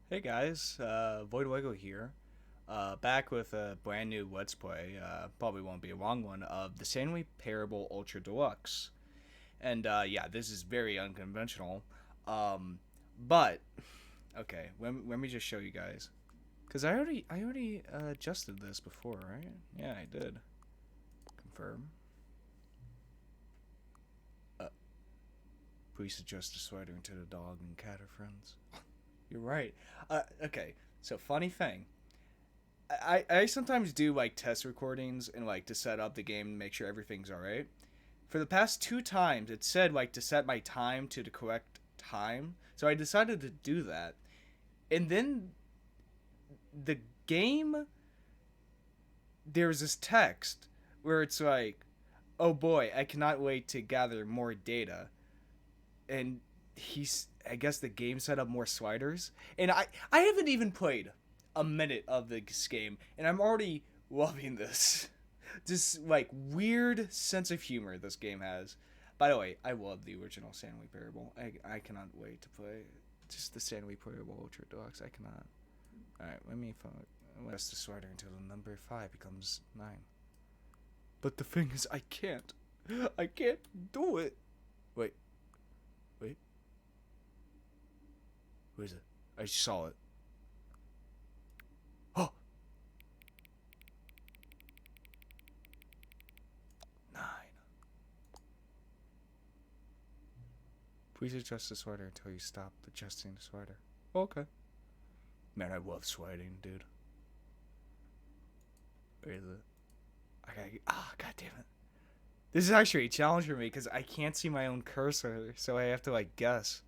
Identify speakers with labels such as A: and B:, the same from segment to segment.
A: Hey guys, Voidlego here. Back with a brand new Let's Play, probably won't be a long one, of the Stanley Parable Ultra Deluxe. And yeah, this is very unconventional. Um, but, okay, let me just show you guys. Because I already adjusted this before, right? Yeah, I did. Confirm. Uh, Please adjust the sweater into the dog and cat are friends. You're right. Okay, so funny thing. I sometimes do like test recordings and like to set up the game and make sure everything's alright. For the past two times, it said like to set my time to the correct time, so I decided to do that. And then the game, there's this text where it's like, "Oh boy, I cannot wait to gather more data." And I guess the game set up more sliders, and I haven't even played a minute of this game, and I'm already loving this. This like weird sense of humor this game has. By the way, I love the original Stanley Parable. I cannot wait to play just the Stanley Parable Ultra Deluxe. I cannot. All right, let me press the slider until the number 5 becomes 9. But the thing is, I can't. I can't do it. Wait, wait. Who is it? I saw it. Oh! 9. Please adjust the sweater until you stop adjusting the sweater. Okay. Man, I love sweating, dude. Where is it? God damn it. This is actually a challenge for me because I can't see my own cursor, so I have to, like, guess.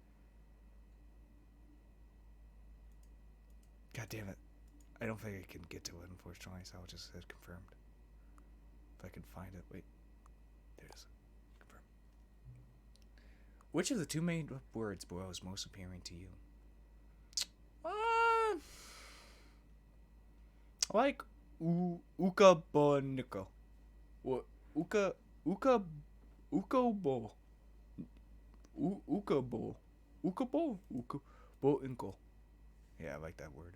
A: God damn it. I don't think I can get to it, unfortunately, so I'll just hit confirmed. If I can find it. Wait. There it is. Confirm. Which of the two main words below is most appealing to you? I like Ukabonika. What? Uka, Ukabo. Ukabo. Ukabo? Ukaboinko. Yeah, I like that word.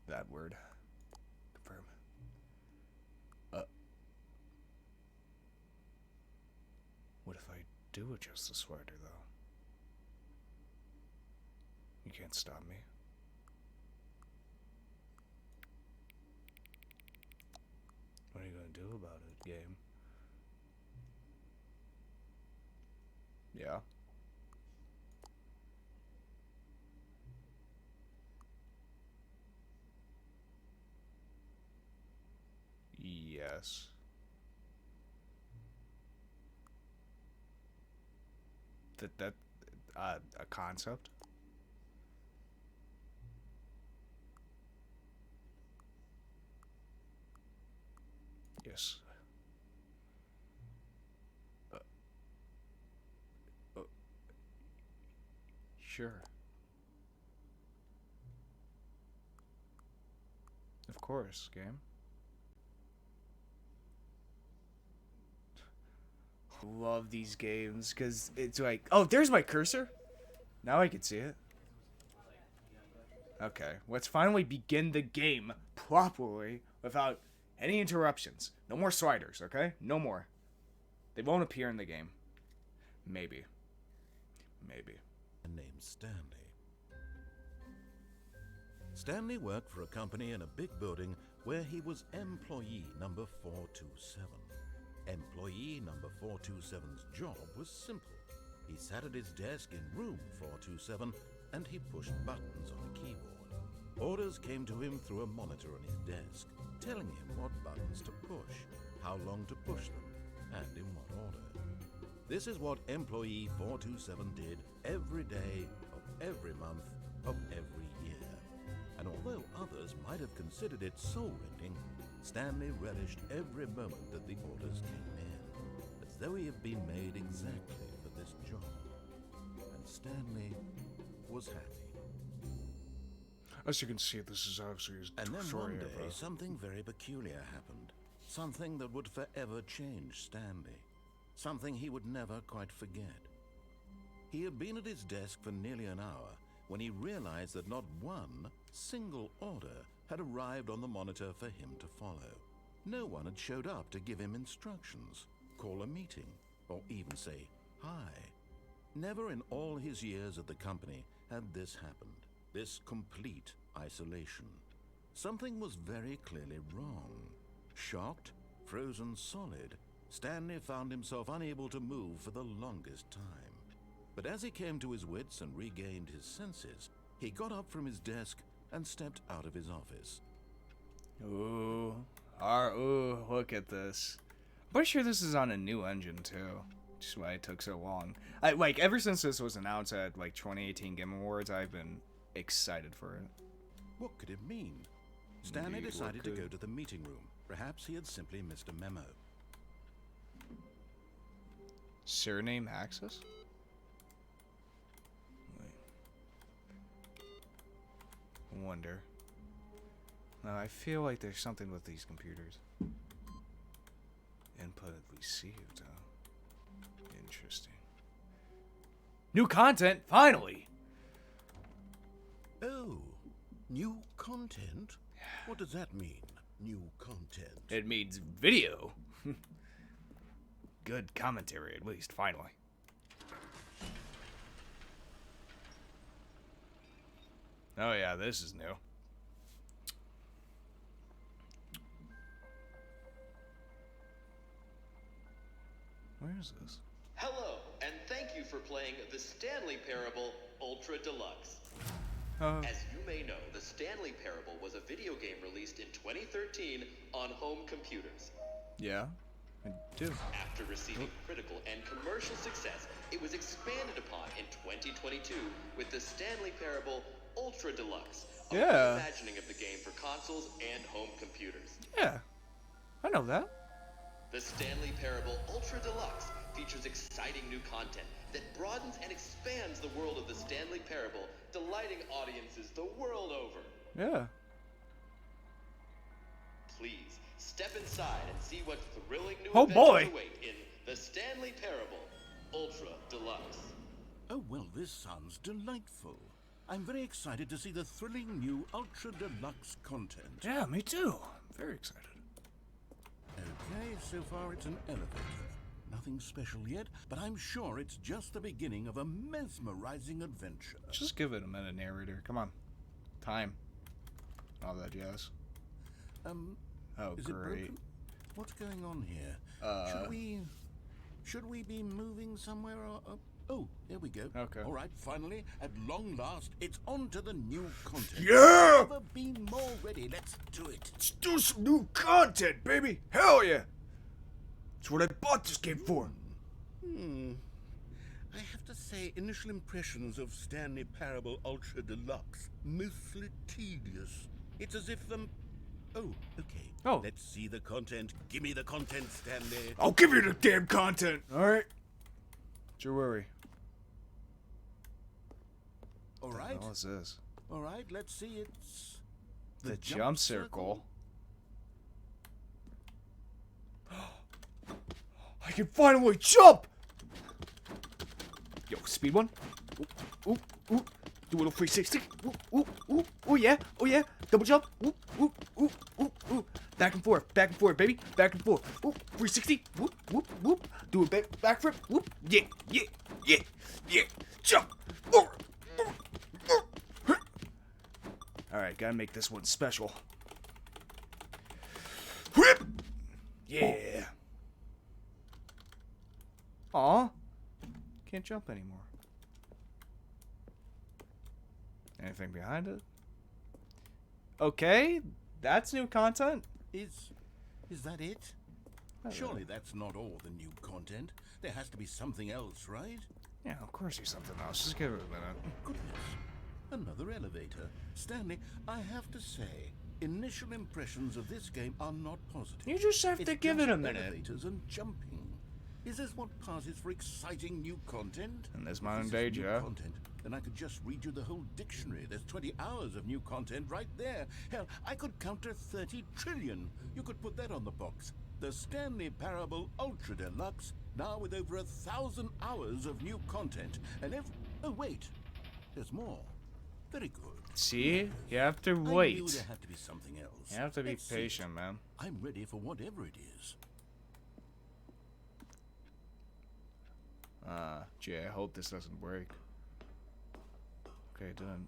A: That word. Confirm. Uh, what if I do adjust the sweater, though? You can't stop me. What are you gonna do about it, game? Yeah. Yes. That a concept? Yes. Uh, uh, sure. Of course, game. Love these games because it's like, oh, there's my cursor. Now I can see it. Okay, let's finally begin the game properly without any interruptions. No more sliders, okay? No more. They won't appear in the game. Maybe. Maybe.
B: Named Stanley. Stanley worked for a company in a big building where he was employee number 427. Employee number 427's job was simple. He sat at his desk in room 427 and he pushed buttons on a keyboard. Orders came to him through a monitor on his desk, telling him what buttons to push, how long to push them, and in what order. This is what employee 427 did every day of every month of every year. And although others might have considered it soul-rending, Stanley relished every moment that the orders came in, as though he had been made exactly for this job. And Stanley was happy.
A: As you can see, this is obviously his
B: And then
A: story
B: one day,
A: of,
B: something very peculiar happened. Something that would forever change Stanley. Something he would never quite forget. He had been at his desk for nearly an hour when he realized that not one single order had arrived on the monitor for him to follow. No one had showed up to give him instructions, call a meeting, or even say hi. Never in all his years at the company had this happened, this complete isolation. Something was very clearly wrong. Shocked, frozen solid, Stanley found himself unable to move for the longest time. But as he came to his wits and regained his senses, he got up from his desk and stepped out of his office.
A: Ooh, look at this. I'm pretty sure this is on a new engine too. Just why it took so long. Ever since this was announced at 2018 Game Awards, I've been excited for it.
B: What could it mean? Stanley decided to go to the meeting room. Perhaps he had simply missed a memo.
A: Surname access? Wait. Wonder. No, I feel like there's something with these computers. Input received, huh? Interesting. New content, finally!
B: Oh, new content? What does that mean, new content?
A: It means video. Good commentary, at least, finally. Oh yeah, this is new. Where is this?
C: Hello, and thank you for playing the Stanley Parable Ultra Deluxe. As you may know, the Stanley Parable was a video game released in 2013 on home computers.
A: Yeah, I do.
C: After receiving critical and commercial success, it was expanded upon in 2022 with the Stanley Parable Ultra Deluxe, a reimagining of the game for consoles and home computers.
A: Yeah, I know that.
C: The Stanley Parable Ultra Deluxe features exciting new content that broadens and expands the world of the Stanley Parable, delighting audiences the world over.
A: Yeah.
C: Please, step inside and see what thrilling new
A: Oh,
C: adventures
A: boy.
C: await in the Stanley Parable Ultra Deluxe.
B: Oh, well, this sounds delightful. I'm very excited to see the thrilling new Ultra Deluxe content.
A: Yeah, me too. I'm very excited.
B: Okay, so far it's an elevator. Nothing special yet, but I'm sure it's just the beginning of a mesmerizing adventure.
A: Just give it a minute, narrator. Come on. Time. All that jazz. Oh,
B: Is it
A: great.
B: broken? What's going on here? Should we be moving somewhere or... Oh, there we go.
A: Okay.
B: All right, finally, at long last, it's on to the new content.
A: Yeah!
B: Never been more ready. Let's do it.
A: Let's do some new content, baby. Hell yeah. That's what I bought this game for.
B: I have to say, initial impressions of Stanley Parable Ultra Deluxe, mostly tedious. It's as if Oh, okay.
A: Oh.
B: Let's see the content. Give me the content, Stanley.
A: I'll give you the damn content. All right. What's your worry?
B: All right.
A: What the hell is this?
B: All right, let's see. It's
A: The jump circle. I can finally jump! Yo, speed one. Ooh, ooh, ooh. Do a little 360. Ooh, ooh, ooh. Oh yeah, oh yeah. Double jump. Ooh, ooh, ooh, ooh, ooh. Back and forth, baby. Back and forth. Ooh, 360. Whoop, whoop, whoop. Do a back flip. Whoop. Yeah, yeah, yeah, yeah. Jump. Alright, gotta make this one special. Whip! Yeah. Aw. Can't jump anymore. Anything behind it? Okay, that's new content.
B: Is that it? Surely that's not all the new content. There has to be something else, right?
A: Yeah, of course there's something else. Just give it a minute.
B: Goodness. Another elevator. Stanley, I have to say, initial impressions of this game are not positive.
A: You just have to give it a minute.
B: Elevators and jumping. Is this what passes for exciting new content?
A: In this
B: If
A: modern
B: this
A: day,
B: is new
A: Joe.
B: content, then I could just read you the whole dictionary. There's 20 hours of new content right there. Hell, I could counter 30 trillion. You could put that on the box. The Stanley Parable Ultra Deluxe, now with over 1,000 hours of new content. And if... Oh, wait. There's more. Very good.
A: See? You have to
B: I knew
A: wait.
B: there had to be something else.
A: You have to be
B: Let's see.
A: patient, man.
B: I'm ready for whatever it is.
A: Gee, I hope this doesn't break. Okay, done.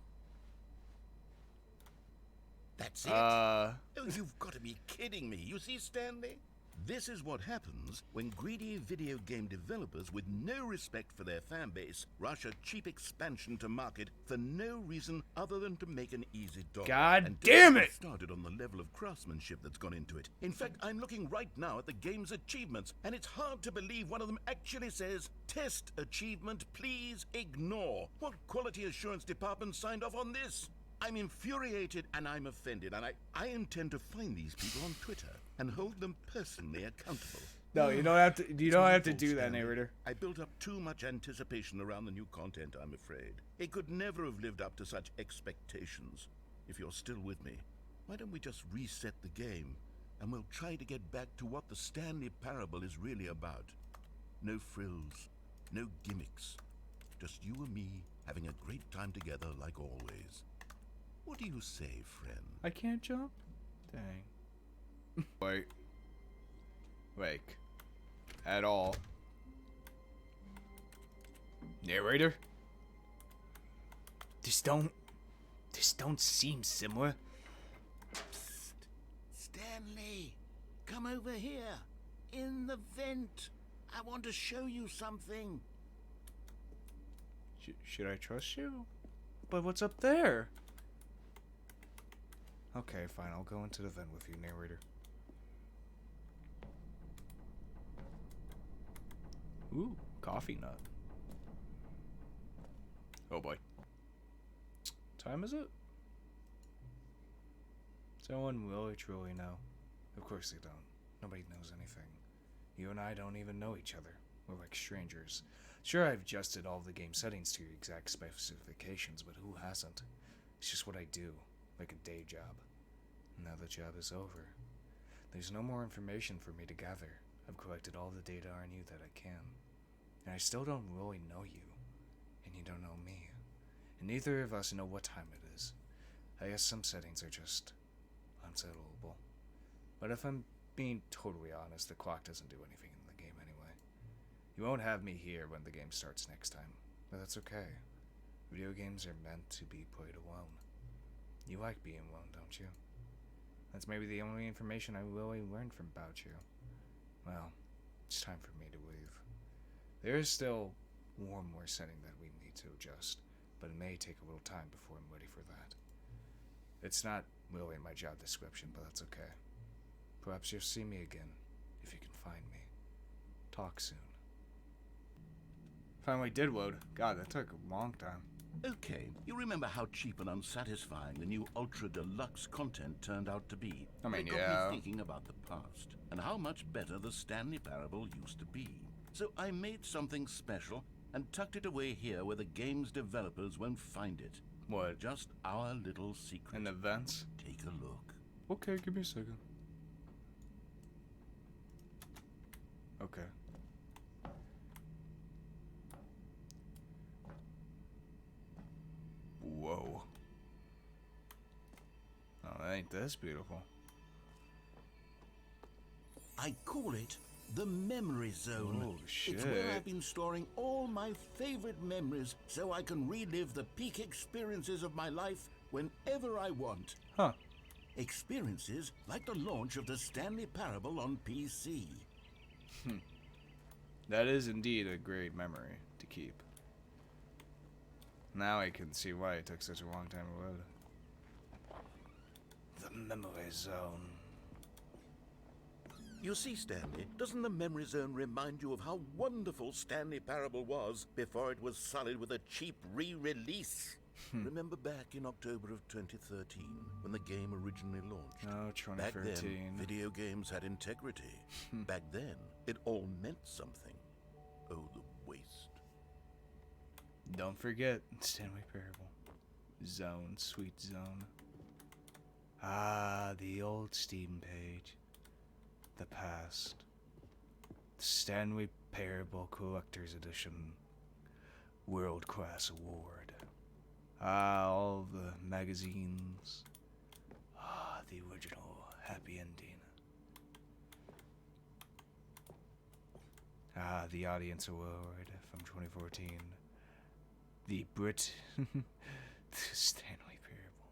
B: That's it. Oh, you've got to be kidding me. You see, Stanley? This is what happens when greedy video game developers with no respect for their fan base rush a cheap expansion to market for no reason other than to make an easy dollar.
A: God
B: And
A: damn
B: don't
A: it!
B: get started on the level of craftsmanship that's gone into it. In fact, I'm looking right now at the game's achievements, and it's hard to believe one of them actually says, "Test achievement, please ignore." What quality assurance department signed off on this? I'm infuriated and I'm offended, and I intend to find these people on Twitter and hold them personally accountable.
A: No, you don't have to. You don't have to
B: Fault,
A: do that,
B: Stanley.
A: narrator.
B: I built up too much anticipation around the new content, I'm afraid. It could never have lived up to such expectations. If you're still with me, why don't we just reset the game, and we'll try to get back to what the Stanley Parable is really about. No frills, no gimmicks. Just you and me having a great time together like always. What do you say, friend?
A: I can't jump? Dang. Wait. Like. At all. Narrator? This don't seem similar.
B: Psst. Stanley, come over here. In the vent. I want to show you something.
A: Should I trust you? But what's up there? Okay, fine. I'll go into the vent with you, narrator. Ooh, coffee nut. Oh boy. Time is it? Does anyone really truly know? Of course they don't. Nobody knows anything. You and I don't even know each other. We're like strangers. Sure, I've adjusted all the game settings to your exact specifications, but who hasn't? It's just what I do, like a day job. Now the job is over. There's no more information for me to gather. I've collected all the data on you that I can. And I still don't really know you. And you don't know me. And neither of us know what time it is. I guess some settings are just unsettleable. But if I'm being totally honest, the clock doesn't do anything in the game anyway. You won't have me here when the game starts next time. But that's okay. Video games are meant to be played alone. You like being alone, don't you? That's maybe the only information I really learned from about you. Well, it's time for me to leave. There is still one more setting that we need to adjust, but it may take a little time before I'm ready for that. It's not really in my job description, but that's okay. Perhaps you'll see me again, if you can find me. Talk soon. Finally did load. God, that took a long time.
B: Okay, you remember how cheap and unsatisfying the new Ultra Deluxe content turned out to be?
A: I mean,
B: it got
A: yeah.
B: me thinking about the past and how much better the Stanley Parable used to be. So I made something special and tucked it away here where the game's developers won't find it.
A: What?
B: Just our little secret.
A: In the vents?
B: Take a look.
A: Okay, give me a second. Okay. Whoa. Oh, ain't this beautiful.
B: I call it the Memory Zone.
A: Oh, shit.
B: It's where I've been storing all my favorite memories so I can relive the peak experiences of my life whenever I want.
A: Huh.
B: Experiences like the launch of the Stanley Parable on PC.
A: That is indeed a great memory to keep. Now I can see why it took such a long time to load. The Memory Zone.
B: You see, Stanley, doesn't the Memory Zone remind you of how wonderful Stanley Parable was before it was sullied with a cheap re-release? Remember back in October of 2013, when the game originally launched?
A: Oh,
B: Back
A: 2013.
B: then, video games had integrity. Back then, it all meant something. Oh, the waste.
A: Don't forget Stanley Parable. Zone, sweet zone. Ah, the old Steam page. The past. The Stanley Parable Collector's Edition. World Class Award. All the magazines. The original happy ending. The Audience Award from 2014. The Stanley Parable.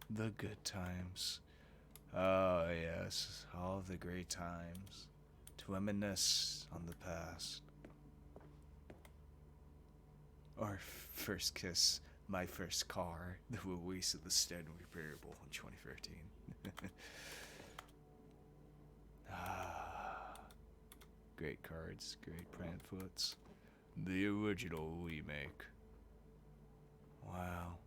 A: The good times. Oh, yes, all the great times. To reminisce on the past. Our first kiss, my first car, the release of the Stanley Parable in 2013. Great cards, great brand foots. The original remake. Wow.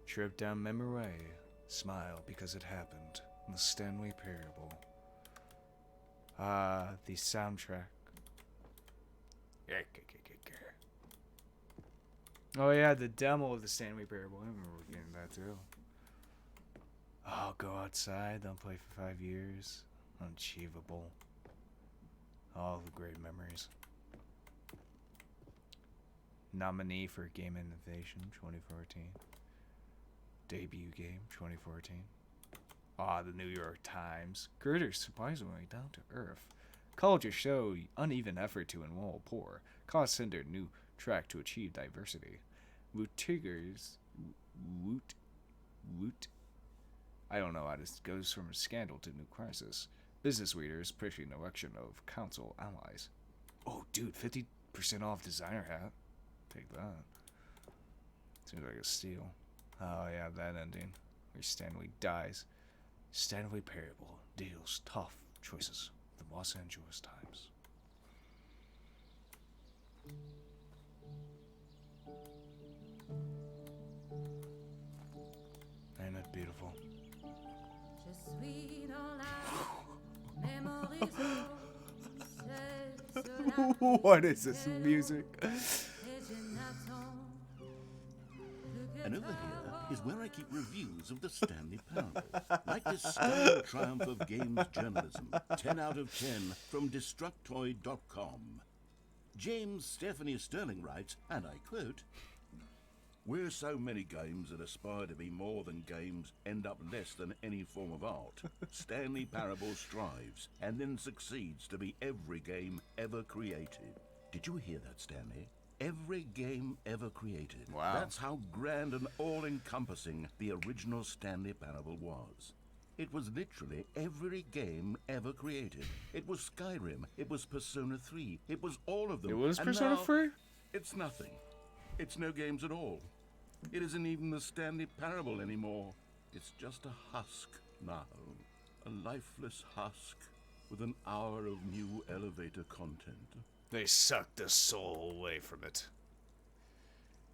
A: Trip down memory lane. Smile because it happened. The Stanley Parable. The soundtrack. Oh yeah, the demo of the Stanley Parable. I remember getting that too. Oh, go outside, don't play for 5 years. Unachievable. All the great memories. Nominee for Game Innovation 2014. Debut game 2014. The New York Times. Critters surprisingly down to earth. Colleges show uneven effort to enroll poor. Cause-centered new track to achieve diversity. I don't know how this goes from a scandal to new crisis. Business leaders pushing election of council allies. Oh, dude, 50% off designer hat. Take that. Seems like a steal. Oh, yeah, that ending. Where Stanley dies. Stanley Parable deals tough choices. The Los Angeles Times. Ain't it beautiful? What is this music?
B: And over here is where I keep reviews of the Stanley Parable. Like this stunning triumph of games journalism. 10 out of 10 from Destructoid.com. James Stephanie Sterling writes, and I quote, "Where so many games that aspire to be more than games end up less than any form of art, Stanley Parable strives and then succeeds to be every game ever created." Did you hear that, Stanley? Every game ever created.
A: Wow.
B: That's how grand and all-encompassing the original Stanley Parable was. It was literally every game ever created. It was Skyrim. It was Persona 3. It was all of them.
A: It was
B: And
A: Persona
B: now
A: 3?
B: It's nothing. It's no games at all. It isn't even the Stanley Parable anymore. It's just a husk now. A lifeless husk with an hour of new elevator content.
A: They sucked the soul away from it.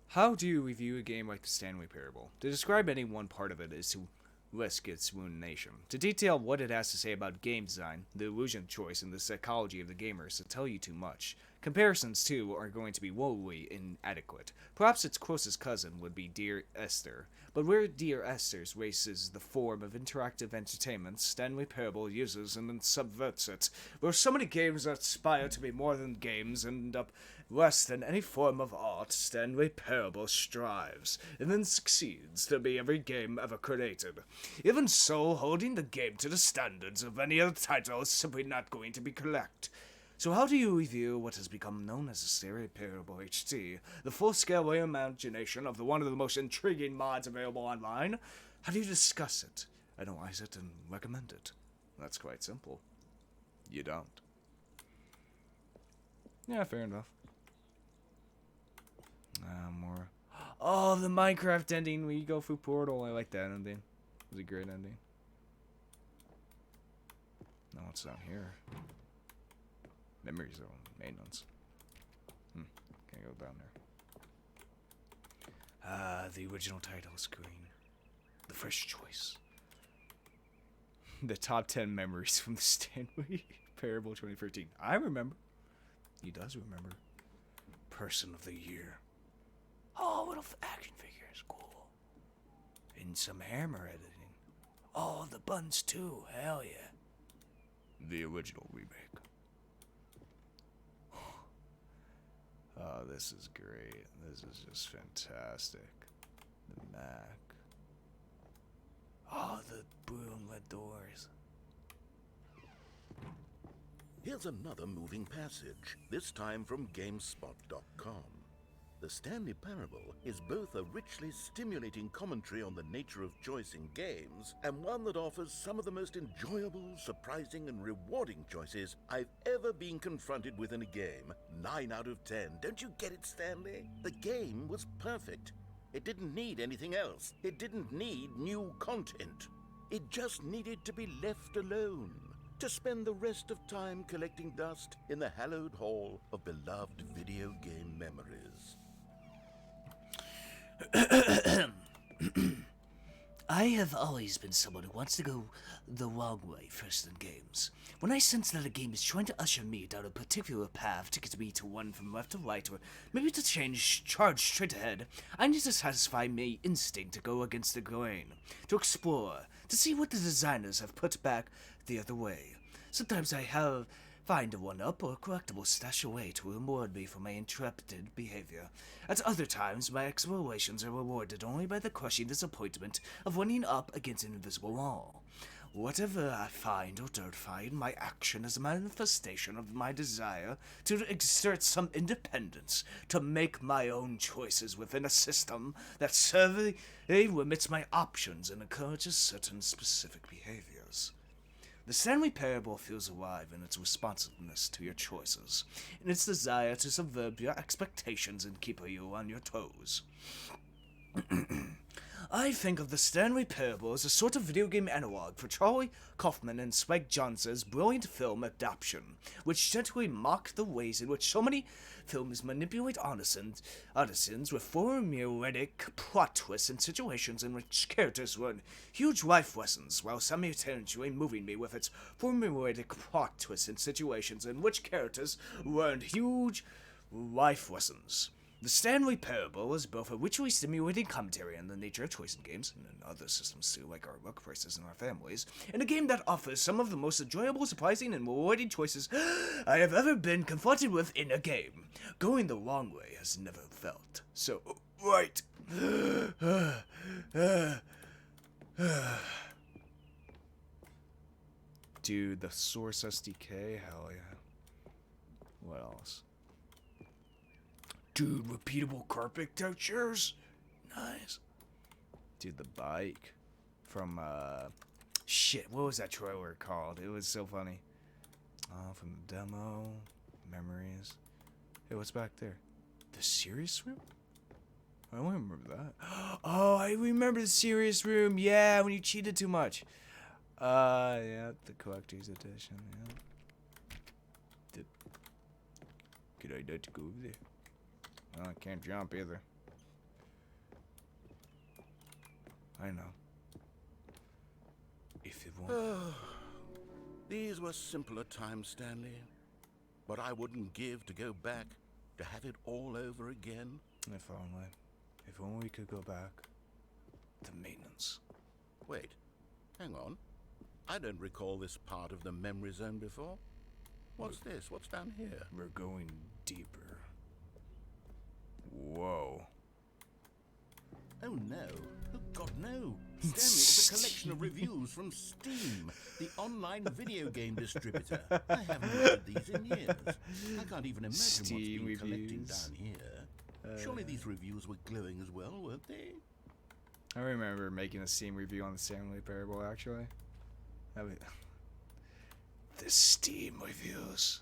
A: How do you review a game like the Stanley Parable? To describe any one part of it is to risk its ruination. To detail what it has to say about game design, the illusion choice, and the psychology of the gamers to tell you too much. Comparisons, too, are going to be woefully inadequate. Perhaps its closest cousin would be Dear Esther, but where Dear Esther's races the form of interactive entertainment, Stanley Parable uses and then subverts it. Where so many games that aspire to be more than games end up less than any form of art, Stanley Parable strives, and then succeeds to be every game ever created. Even so, holding the game to the standards of any other title is simply not going to be correct. So how do you review what has become known as the Stanley Parable HT, the full-scale reimagination of one of the most intriguing mods available online? How do you discuss it, analyze it, and recommend it? That's quite simple. You don't. Yeah, fair enough. More. Oh, the Minecraft ending where you go through Portal. I like that ending. It was a great ending. No, it's down here. Memory zone maintenance. Can't go down there. The original title screen. The first choice. The top 10 memories from the Stanley Parable 2013. I remember. He does remember. Person of the year. Oh, little action figures. Cool. And some hammer editing. Oh, the buns too. Hell yeah. the original remake. Oh, this is great. This is just fantastic. The Mac. Oh, the broom-led doors.
B: Here's another moving passage, this time from GameSpot.com. The Stanley Parable is both a richly stimulating commentary on the nature of choice in games, and one that offers some of the most enjoyable, surprising, and rewarding choices I've ever been confronted with in a game. 9 out of 10. Don't you get it, Stanley? The game was perfect. It didn't need anything else. It didn't need new content. It just needed to be left alone, to spend the rest of time collecting dust in the hallowed hall of beloved video game memories.
D: I have always been someone who wants to go the wrong way first in games. When I sense that a game is trying to usher me down a particular path to get me to one from left to right, or maybe to charge straight ahead, I need to satisfy my instinct to go against the grain, to explore, to see what the designers have put back the other way. Sometimes I find a one-up or a collectible stashed away to reward me for my intrepid behavior. At other times, my explorations are rewarded only by the crushing disappointment of running up against an invisible wall. Whatever I find or don't find, my action is a manifestation of my desire to exert some independence, to make my own choices within a system that severely limits my options and encourages certain specific behaviors. The Stanley Parable feels alive in its responsiveness to your choices, in its desire to subvert your expectations and keep you on your toes. I think of the Stanley Parable as a sort of video game analog for Charlie Kaufman and Spike Jonze's brilliant film adaptation, which gently mocked the ways in which so many films manipulate audiences with formulaic plot twists and situations in which characters learn huge life lessons, while simultaneously moving me with its formulaic plot twists and situations in which characters learned huge life lessons. The Stanley Parable is both a ritually stimulating commentary on the nature of choice in games, and in other systems too, like our workplaces and our families, and a game that offers some of the most enjoyable, surprising, and rewarding choices I have ever been confronted with in a game. Going the wrong way has never felt so right.
A: Dude, the Source SDK, hell yeah. What else? Dude, repeatable carpet textures? Nice. Dude, the bike from, shit, what was that trailer called? It was so funny. From the demo, memories. Hey, what's back there? The serious room? I don't remember that. Oh, I remember the serious room. Yeah, when you cheated too much. Yeah, the collector's edition, yeah. Could I not go over there? Well, I can't jump either. I know. If it won't.
B: These were simpler times, Stanley. But I wouldn't give to go back, to have it all over again.
A: If only. If only we could go back. The maintenance.
B: Wait, hang on. I don't recall this part of the memory zone before. What's this? What's down here?
A: We're going deeper. Whoa.
B: Oh no. Oh God, no. Stanley, it's a collection of reviews from Steam, the online video game distributor. I haven't read these in years. I can't even imagine
A: Steam
B: what's been collecting
A: reviews.
B: down here. Surely these reviews were glowing as well, weren't they?
A: I remember making a Steam review on the Stanley Parable, actually. The Steam reviews.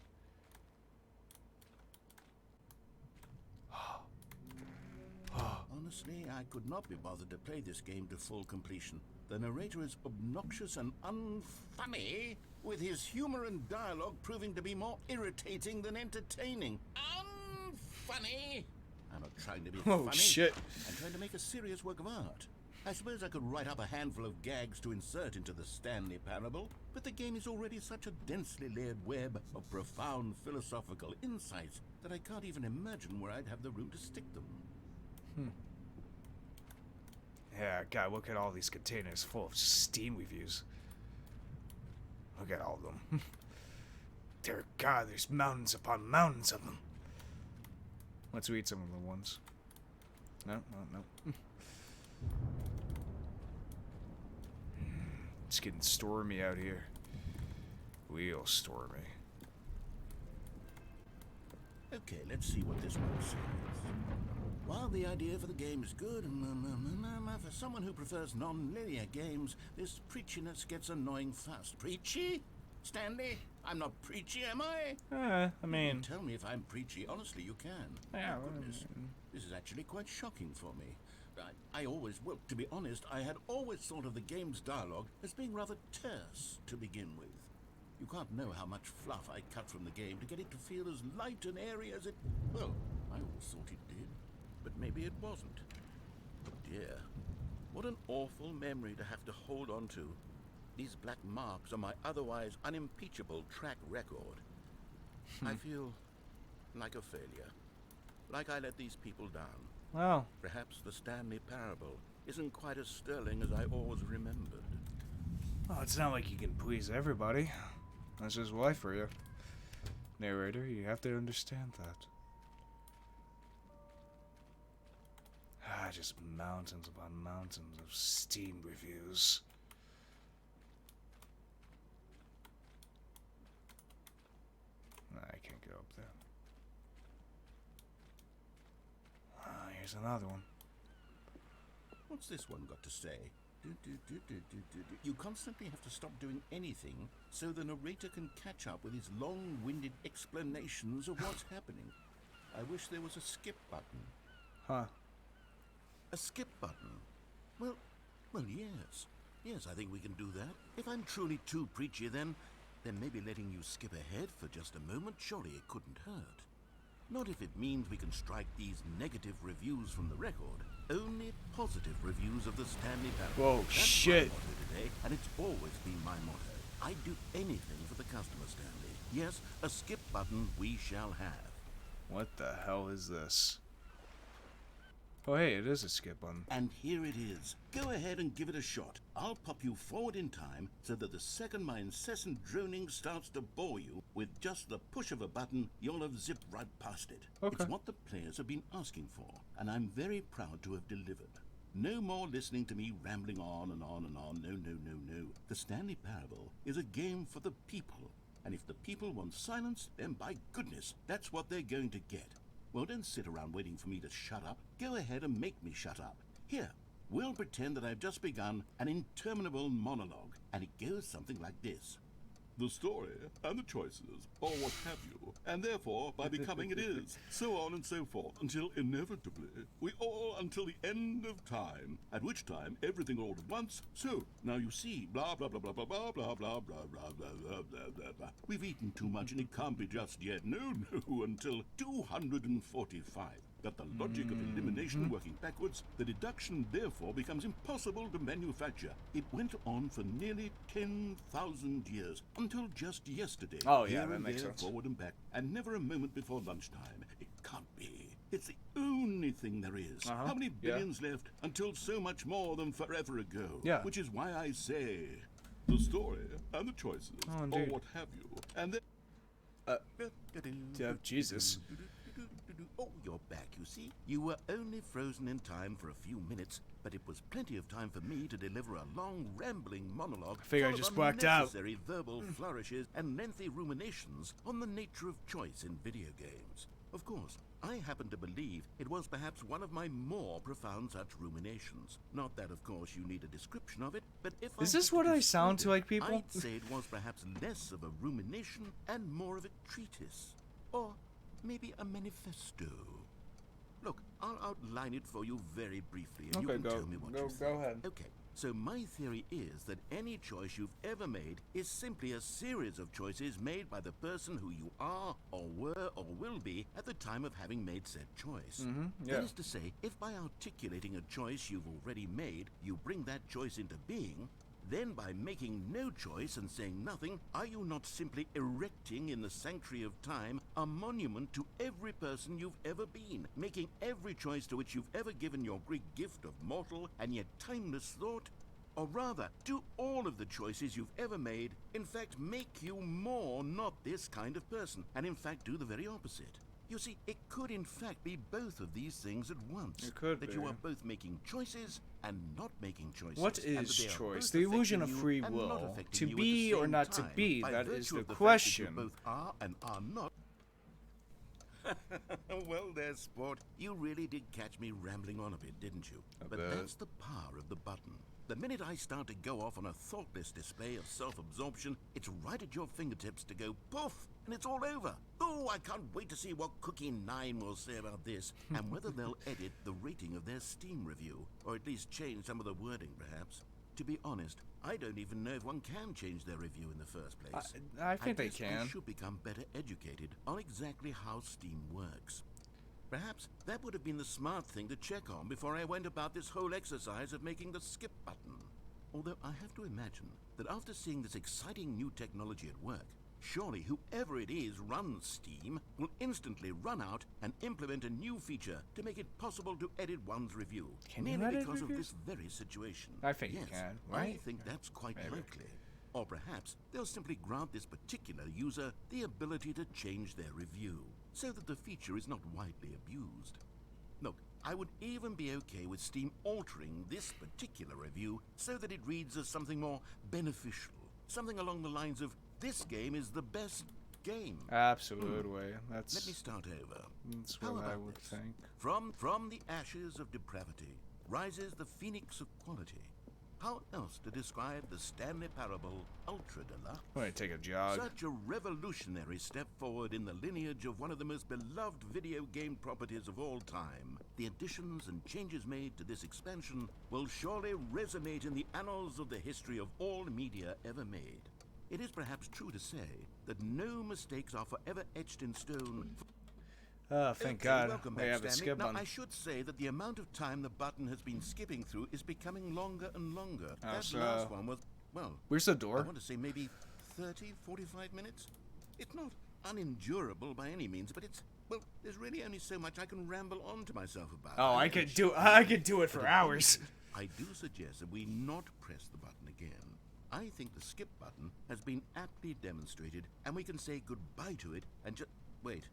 B: Honestly, I could not be bothered to play this game to full completion. The narrator is obnoxious and unfunny, with his humor and dialogue proving to be more irritating than entertaining. Unfunny! I'm not trying to be funny.
A: Oh, shit.
B: I'm trying to make a serious work of art. I suppose I could write up a handful of gags to insert into the Stanley Parable, but the game is already such a densely layered web of profound philosophical insights that I can't even imagine where I'd have the room to stick them.
A: Yeah, God, look at all these containers full of Steam reviews. Look at all of them. Dear God, there's mountains upon mountains of them. Let's read some of the ones. No. It's getting stormy out here. Real stormy.
B: Okay, let's see what this one says. While the idea for the game is good, for someone who prefers non-linear games, this preachiness gets annoying fast. Preachy? Stanley? I'm not preachy, am I?
A: I mean...
B: Tell me if I'm preachy. Honestly, you can.
A: Yeah,
B: My goodness. This is actually quite shocking for me. Well, to be honest, I had always thought of the game's dialogue as being rather terse to begin with. You can't know how much fluff I cut from the game to get it to feel as light and airy as it... Well, I always thought it did. But maybe it wasn't. Oh dear. What an awful memory to have to hold on to. These black marks are my otherwise unimpeachable track record. I feel like a failure. Like I let these people down.
A: Well,
B: Perhaps the Stanley Parable isn't quite as sterling as I always remembered.
A: well, it's not like you can please everybody. That's just life for you. Narrator, you have to understand that. Just mountains upon mountains of Steam reviews. I can't go up there. Here's another one.
B: What's this one got to say? You constantly have to stop doing anything so the narrator can catch up with his long-winded explanations of what's happening. I wish there was a skip button.
A: Huh.
B: A skip button? Well, yes. Yes, I think we can do that. If I'm truly too preachy, then maybe letting you skip ahead for just a moment, surely it couldn't hurt. Not if it means we can strike these negative reviews from the record. Only positive reviews of the Stanley Parable.
A: Whoa,
B: That's
A: shit.
B: my motto today, and it's always been my motto. I'd do anything for the customer, Stanley. Yes, a skip button we shall have.
A: What the hell is this? Oh, hey, it is a skip button.
B: And here it is. Go ahead and give it a shot. I'll pop you forward in time so that the second my incessant droning starts to bore you, with just the push of a button, you'll have zipped right past it.
A: Okay.
B: It's what the players have been asking for, and I'm very proud to have delivered. No more listening to me rambling on and on and on. No. The Stanley Parable is a game for the people, and if the people want silence, then by goodness, that's what they're going to get. Well, don't sit around waiting for me to shut up. Go ahead and make me shut up. Here, we'll pretend that I've just begun an interminable monologue, and it goes something like this. The story and the choices, or what have you, and therefore, by becoming it is, so on and so forth, until inevitably, we all until the end of time, at which time everything all at once, so, now you see, blah, blah, blah, blah, blah, blah, blah, blah, blah, blah, blah, blah, blah, blah, blah. We've eaten too much and it can't be just yet, no, until 245. That the logic of elimination working backwards, the deduction therefore becomes impossible to manufacture. It went on for nearly 10,000 years, until just yesterday.
A: Oh, yeah,
B: Here
A: that
B: and
A: makes
B: there,
A: sense.
B: forward and back, and never a moment before lunchtime. It can't be. It's the only thing there is.
A: Uh-huh,
B: How many
A: yeah.
B: billions left until so much more than forever ago?
A: Yeah.
B: Which is why I say, the story and the choices,
A: Oh,
B: or
A: indeed.
B: what have you, and
A: Yeah, Jesus.
B: Oh, you're back, you see. You were only frozen in time for a few minutes, but it was plenty of time for me to deliver a long, rambling monologue
A: I figure I
B: full
A: just
B: of
A: blacked out.
B: unnecessary verbal flourishes and lengthy ruminations on the nature of choice in video games. Of course, I happen to believe it was perhaps one of my more profound such ruminations. Not that, of course, you need a description of it, but if
A: Is
B: I
A: this
B: had to
A: what I
B: describe
A: sound to
B: it,
A: like people?
B: I'd say it was perhaps less of a rumination and more of a treatise. Or maybe a manifesto. Look, I'll outline it for you very briefly, and you
A: Okay,
B: can tell me what you think.
A: go ahead.
B: Okay, so my theory is that any choice you've ever made is simply a series of choices made by the person who you are, or were, or will be at the time of having made said choice.
A: yeah.
B: That is to say, if by articulating a choice you've already made, you bring that choice into being, then by making no choice and saying nothing, are you not simply erecting in the sanctuary of time a monument to every person you've ever been, making every choice to which you've ever given your Greek gift of mortal and yet timeless thought Or rather, do all of the choices you've ever made, in fact, make you more not this kind of person, and in fact do the very opposite? You see, it could in fact be both of these things at once.
A: It could
B: that
A: be.
B: you are both making choices and not making choices.
A: What
B: and that
A: is
B: they are
A: choice?
B: both
A: The illusion of
B: affecting you
A: free
B: and not
A: will.
B: affecting
A: To
B: you at
A: be
B: the
A: or
B: same
A: not to
B: time,
A: be,
B: by
A: that
B: virtue
A: is the
B: of fact that
A: question.
B: you both are and are not. Well there, sport. You really did catch me rambling on a bit, didn't you? But
A: bet.
B: that's the power of the button. The minute I start to go off on a thoughtless display of self-absorption, it's right at your fingertips to go poof, and it's all over. Oh, I can't wait to see what Cookie 9 will say about this, and whether they'll edit the rating of their Steam review, or at least change some of the wording, perhaps. To be honest, I don't even know if one can change their review in the first place.
A: I think they
B: guess
A: can.
B: I should become better educated on exactly how Steam works. Perhaps that would have been the smart thing to check on before I went about this whole exercise of making the skip button. Although I have to imagine that after seeing this exciting new technology at work, surely whoever it is runs Steam will instantly run out and implement a new feature to make it possible to edit one's review.
A: Can you
B: merely
A: edit
B: because
A: reviews?
B: of this very situation.
A: I think you
B: Yes,
A: can,
B: I
A: right?
B: think that's quite
A: Maybe.
B: likely. Or perhaps they'll simply grant this particular user the ability to change their review, so that the feature is not widely abused. Look, I would even be okay with Steam altering this particular review so that it reads as something more beneficial. Something along the lines of, this game is the best game.
A: Absolutely.
B: Let me
A: That's
B: start over.
A: that's
B: How
A: what I
B: about
A: would
B: this?
A: think.
B: From the ashes of depravity rises the phoenix of quality. How else to describe the Stanley Parable Ultra Deluxe?
A: I'm gonna take a jog.
B: Such a revolutionary step forward in the lineage of one of the most beloved video game properties of all time. The additions and changes made to this expansion will surely resonate in the annals of the history of all media ever made. It is perhaps true to say that no mistakes are forever etched in stone.
A: Oh, thank
B: Okay,
A: God.
B: welcome
A: They
B: back,
A: have a
B: Stanley.
A: skip
B: Now,
A: button.
B: I should say that the amount of time the button has been skipping through is becoming longer and longer.
A: Oh,
B: That
A: so-
B: last one was, well,
A: Where's the
B: I
A: door?
B: want to say maybe 30, 45 minutes. It's not unendurable by any means, but it's, well, there's really only so much I can ramble on to myself about.
A: Oh, I
B: And
A: could
B: it
A: do
B: should
A: I
B: be.
A: could do it for
B: But
A: hours.
B: I do suggest that we not press the button again. I think the skip button has been aptly demonstrated, and we can say goodbye to it and just wait.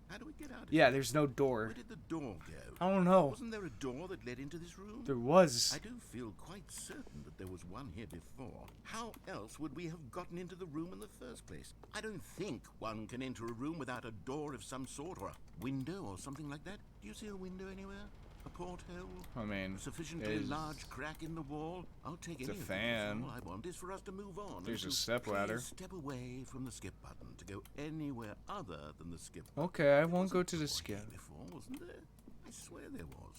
B: How do we get out of
A: Yeah,
B: here?
A: there's no door.
B: Where did the door go?
A: I don't know.
B: Wasn't there a door that led into this room?
A: There was.
B: I do feel quite certain that there was one here before. How else would we have gotten into the room in the first place? I don't think one can enter a room without a door of some sort or a window or something like that. Do you see a window anywhere? A porthole?
A: I mean,
B: A sufficiently
A: there's-
B: large crack in the wall? I'll take
A: It's
B: any
A: a
B: of
A: fan.
B: those. All I want is for us to move on. and
A: There's a
B: to
A: stepladder.
B: please step away from the skip button to go anywhere other than the skip button.
A: Okay, I
B: There
A: won't
B: was
A: go
B: a
A: to the
B: door
A: skip.
B: here before, wasn't there? I swear there was.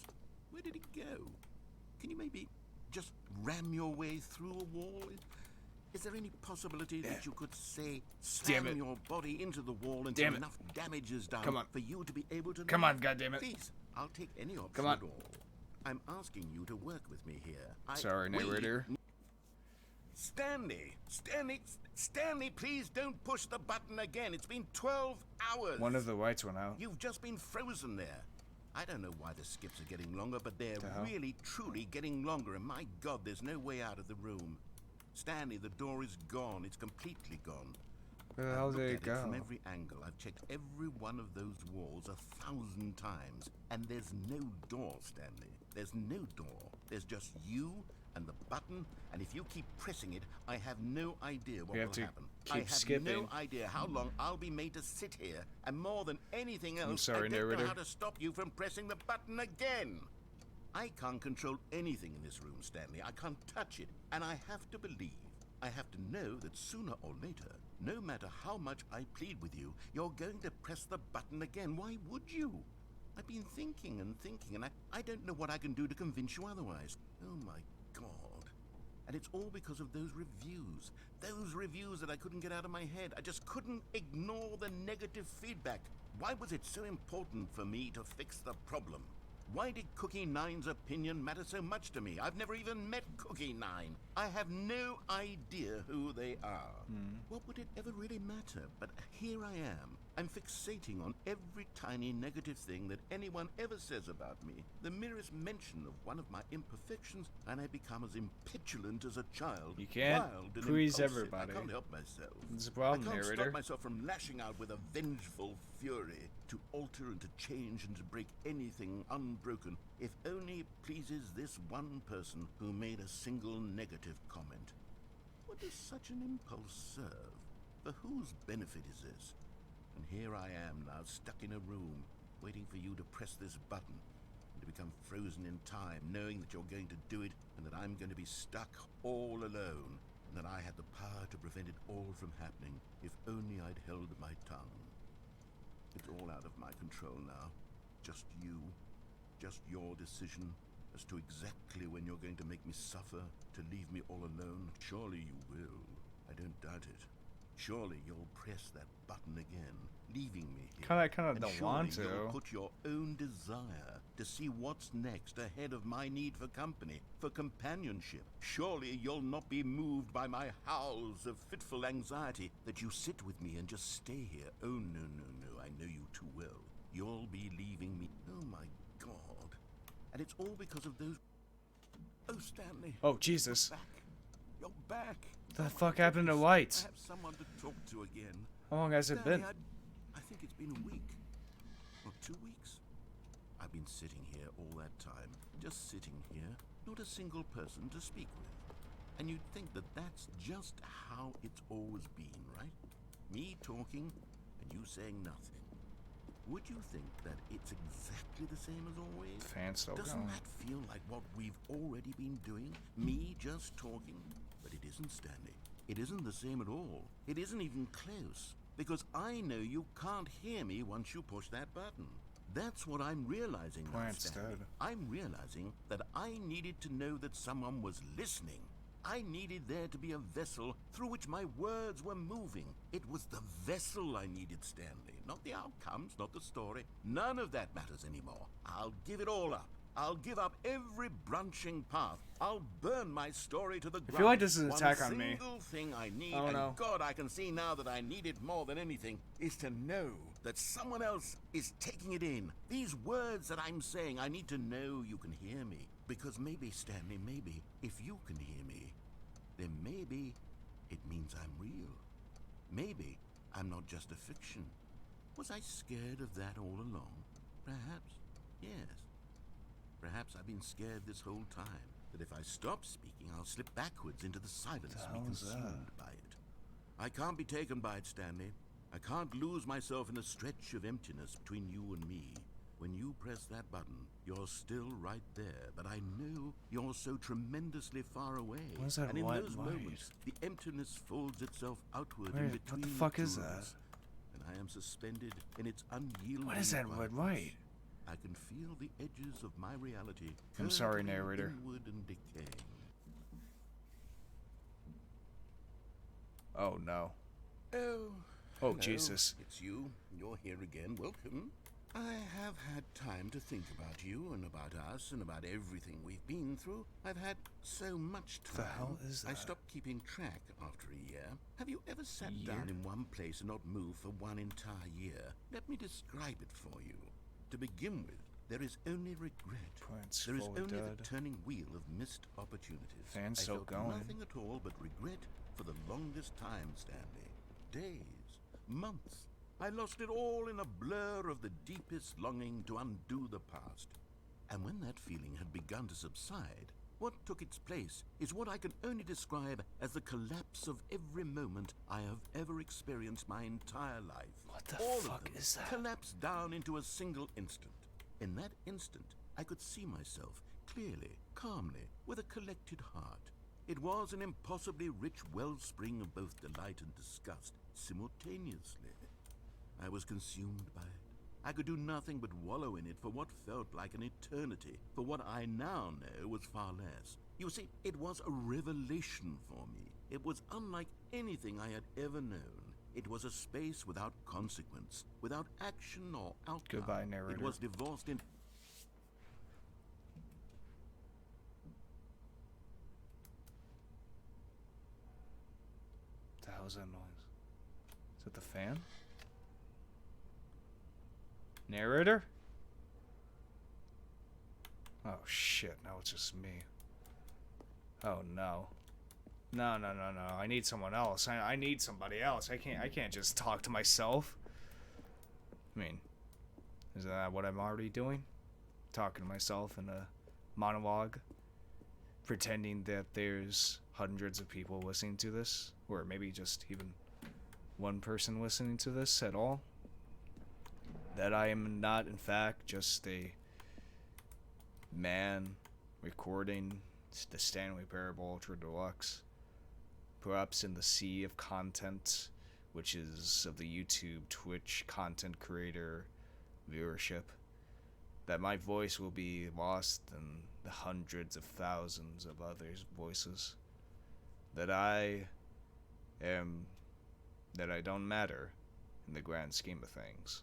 B: Where did it go? Can you maybe just ram your way through a wall? Is there any possibility that you could, say,
A: Damn
B: slam
A: it.
B: your body into the wall until
A: Damn it.
B: enough damage is done
A: Come on.
B: for you to be able to
A: Come
B: leave?
A: on, goddammit.
B: Please, I'll take any option
A: Come on.
B: at all. I'm asking you to work with me here.
A: Sorry, narrator.
B: Stanley, please don't push the button again. It's been 12 hours.
A: One of the lights went out.
B: You've just been frozen there. I don't know why the skips are getting longer, but they're
A: The hell?
B: really, truly getting longer, and my God, there's no way out of the room. Stanley, the door is gone. It's completely gone.
A: Where the
B: I've
A: hell
B: looked
A: did
B: at
A: it go?
B: From every angle. I've checked every one of those walls 1,000 times, and there's no door, Stanley. There's no door. There's just you and the button, and if you keep pressing it, I have no idea what
A: We have
B: will
A: to
B: happen.
A: keep
B: I have
A: skipping.
B: no idea how long I'll be made to sit here, and more than anything else,
A: sorry,
B: I don't
A: narrator.
B: know how to stop you from pressing the button again. I can't control anything in this room, Stanley. I can't touch it, and I have to believe. I have to know that sooner or later, no matter how much I plead with you, you're going to press the button again. Why would you? I've been thinking and thinking, and I don't know what I can do to convince you otherwise. Oh my God. And it's all because of those reviews. Those reviews that I couldn't get out of my head. I just couldn't ignore the negative feedback. Why was it so important for me to fix the problem? Why did Cookie 9's opinion matter so much to me? I've never even met Cookie 9. I have no idea who they are. What would it ever really matter? But here I am. I'm fixating on every tiny negative thing that anyone ever says about me. The merest mention of one of my imperfections, and I become as impetulant as a child.
A: You can't
B: wild and
A: please
B: impulsive.
A: everybody.
B: I can't help myself.
A: There's a problem,
B: I can't
A: narrator.
B: stop myself from lashing out with a vengeful fury, to alter and to change and to break anything unbroken, if only it pleases this one person who made a single negative comment. What does such an impulse serve? For whose benefit is this? And here I am now, stuck in a room, waiting for you to press this button, and to become frozen in time, knowing that you're going to do it, and that I'm going to be stuck all alone, and that I had the power to prevent it all from happening, if only I'd held my tongue. It's all out of my control now. Just you. Just your decision as to exactly when you're going to make me suffer, to leave me all alone. Surely you will. I don't doubt it. Surely you'll press that button again, leaving me here.
A: I kind of don't want
B: surely
A: to.
B: you'll put your own desire to see what's next ahead of my need for company, for companionship. Surely you'll not be moved by my howls of fitful anxiety, that you sit with me and just stay here. Oh, no, no, no, I know you too well. You'll be leaving me. Oh, my God. And it's all because of those... Oh, Stanley.
A: Oh, Jesus.
B: You're back. You're back.
A: What the fuck happened to lights?
B: I have someone to talk to again.
A: How long has it
B: Stanley,
A: been?
B: I think it's been a week. Or 2 weeks. I've been sitting here all that time. Just sitting here. Not a single person to speak with. And you'd think that that's just how it's always been, right? Me talking and you saying nothing. Would you think that it's exactly the same as always?
A: Fan's still
B: Doesn't
A: going.
B: that feel like what we've already been doing? Me just talking? But it isn't, Stanley. It isn't the same at all. It isn't even close. Because I know you can't hear me once you push that button. That's what I'm realizing now,
A: Plant's
B: Stanley.
A: dead.
B: I'm realizing that I needed to know that someone was listening. I needed there to be a vessel through which my words were moving. It was the vessel I needed, Stanley. Not the outcomes, not the story. None of that matters anymore. I'll give it all up. I'll give up every branching path. I'll burn my story to the ground.
A: I feel like this is an attack on me.
B: One single thing I need,
A: Oh,
B: and
A: no.
B: God, I can see now that I need it more than anything, is to know that someone else is taking it in. These words that I'm saying, I need to know you can hear me. Because maybe, Stanley, maybe, if you can hear me, then maybe it means I'm real. Maybe I'm not just a fiction. Was I scared of that all along? Perhaps, yes. Perhaps I've been scared this whole time, that if I stop speaking, I'll slip backwards into the silence and be consumed by it. I can't be taken by it, Stanley. I can't lose myself in a stretch of emptiness between you and me. When you press that button, you're still right there, but I know you're so tremendously far away.
A: What is that
B: and in
A: white
B: those
A: light?
B: moments, the emptiness folds itself outward
A: Where-
B: in
A: what the
B: between
A: fuck
B: two
A: is
B: of
A: that?
B: us, and I am suspended in its unyielding
A: What is that red
B: quietness.
A: light?
B: I can feel the edges of my reality.
A: I'm sorry,
B: curving
A: narrator.
B: inward and decaying.
A: Oh, no.
B: Oh,
A: Oh,
B: hello.
A: Jesus.
B: It's you. You're here again. Welcome. I have had time to think about you and about us and about everything we've been through. I've had so much time.
A: The hell is
B: I
A: that?
B: stopped keeping track after a year. Have you ever sat
A: Year?
B: down in one place and not moved for one entire year? Let me describe it for you. To begin with, there is only regret.
A: Plant's
B: There is
A: fully
B: only
A: dead.
B: the turning wheel of missed opportunities.
A: Fan's
B: I
A: still
B: felt
A: going.
B: nothing at all but regret for the longest time, Stanley. Days, months. I lost it all in a blur of the deepest longing to undo the past. And when that feeling had begun to subside, what took its place is what I can only describe as the collapse of every moment I have ever experienced my entire life.
A: What the
B: All of
A: fuck
B: them
A: is that?
B: collapsed down into a single instant. In that instant, I could see myself clearly, calmly, with a collected heart. It was an impossibly rich wellspring of both delight and disgust simultaneously. I was consumed by it. I could do nothing but wallow in it for what felt like an eternity, for what I now know was far less. You see, it was a revelation for me. It was unlike anything I had ever known. It was a space without consequence, without action or outcome.
A: Goodbye, narrator.
B: It was divorced in...
A: What the hell is that noise? Is that the fan? Narrator? Oh shit, now it's just me. Oh no. No. I need someone else. I need somebody else. I can't just talk to myself. I mean, isn't that what I'm already doing? Talking to myself in a monologue? Pretending that there's hundreds of people listening to this? Or maybe just even one person listening to this at all? That I am not, in fact, just a man recording the Stanley Parable Ultra Deluxe, perhaps in the sea of content, which is of the YouTube, Twitch content creator viewership, that my voice will be lost in the hundreds of thousands of others' voices, that I don't matter in the grand scheme of things,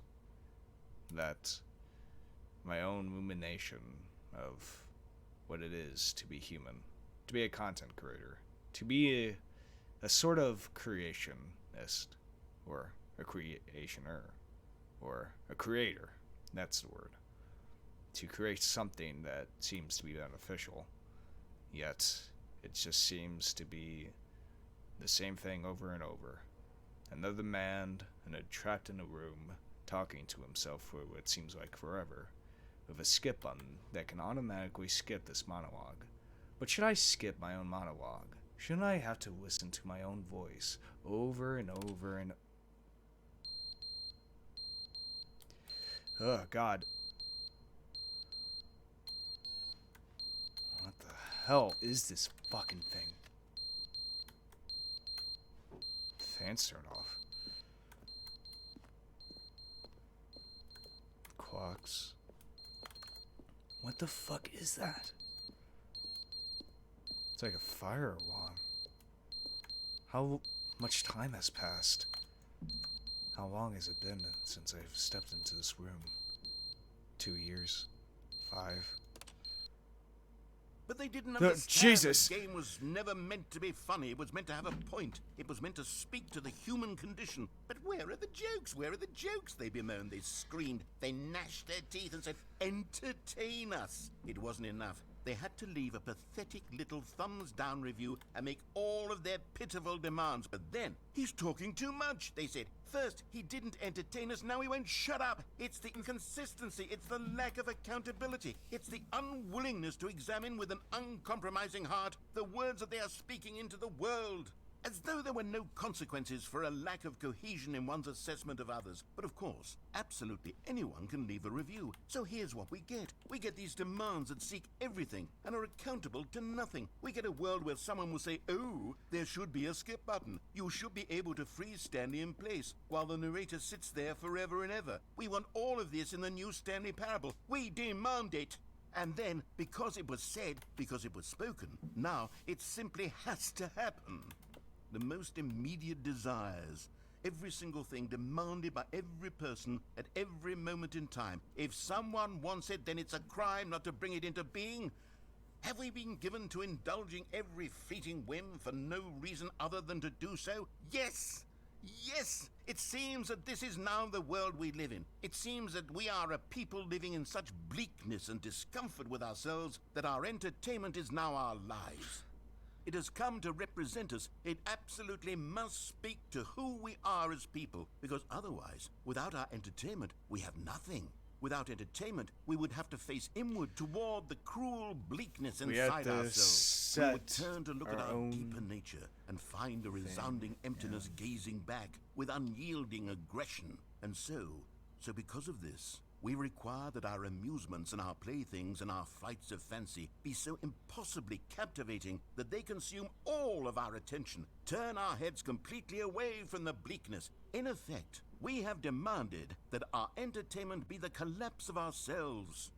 A: that my own rumination of what it is to be human, to be a content creator, to be a sort of creationist, or a creationer, or a creator, that's the word. To create something that seems to be beneficial, yet it just seems to be the same thing over and over. Another man trapped in a room, talking to himself for what seems like forever, with a skip button that can automatically skip this monologue. But should I skip my own monologue? Shouldn't I have to listen to my own voice over and over and... Oh, God. What the hell is this fucking thing? Fans turned off. Clocks. What the fuck is that? It's like a fire alarm. How much time has passed? How long has it been since I've stepped into this room? 2 years? 5?
B: But they didn't understand
A: Jesus!
B: The game was never meant to be funny. It was meant to have a point. It was meant to speak to the human condition. But where are the jokes? Where are the jokes? They bemoaned, they screamed, they gnashed their teeth and said, entertain us. It wasn't enough. They had to leave a pathetic little thumbs-down review and make all of their pitiful demands. But then, he's talking too much, they said. First, he didn't entertain us, now he won't shut up. It's the inconsistency, it's the lack of accountability. It's the unwillingness to examine with an uncompromising heart the words that they are speaking into the world. As though there were no consequences for a lack of cohesion in one's assessment of others. But of course, absolutely anyone can leave a review. So here's what we get. We get these demands that seek everything and are accountable to nothing. We get a world where someone will say, oh, there should be a skip button. You should be able to freeze Stanley in place while the narrator sits there forever and ever. We want all of this in the new Stanley Parable. We demand it. And then, because it was said, because it was spoken, now it simply has to happen. The most immediate desires, every single thing demanded by every person at every moment in time. If someone wants it, then it's a crime not to bring it into being. Have we been given to indulging every fleeting whim for no reason other than to do so? Yes! Yes! It seems that this is now the world we live in. It seems that we are a people living in such bleakness and discomfort with ourselves that our entertainment is now our lives. It has come to represent us. It absolutely must speak to who we are as people, because otherwise, without our entertainment, we have nothing. Without entertainment, we would have to face inward toward the cruel bleakness inside ourselves. We would turn to look at our deeper nature and find a resounding emptiness gazing back with unyielding aggression. And so because of this, we require that our amusements and our playthings and our flights of fancy be so impossibly captivating that they consume all of our attention, turn our heads completely away from the bleakness. In effect, we have demanded that our entertainment be the collapse of ourselves.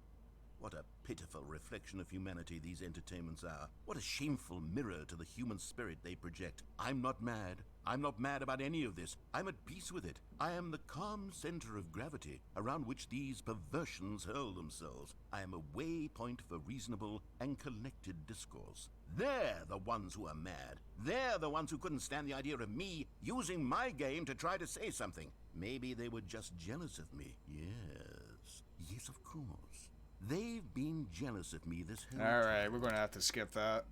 B: What a pitiful reflection of humanity these entertainments are. What a shameful mirror to the human spirit they project. I'm not mad. I'm not mad about any of this. I'm at peace with it. I am the calm center of gravity around which these perversions hurl themselves. I am a waypoint for reasonable and collected discourse. They're the ones who are mad. They're the ones who couldn't stand the idea of me using my game to try to say something. Maybe they were just jealous of me. Yes. Yes, of course. They've been jealous of me this whole
A: Alright,
B: time.
A: we're gonna have to skip that.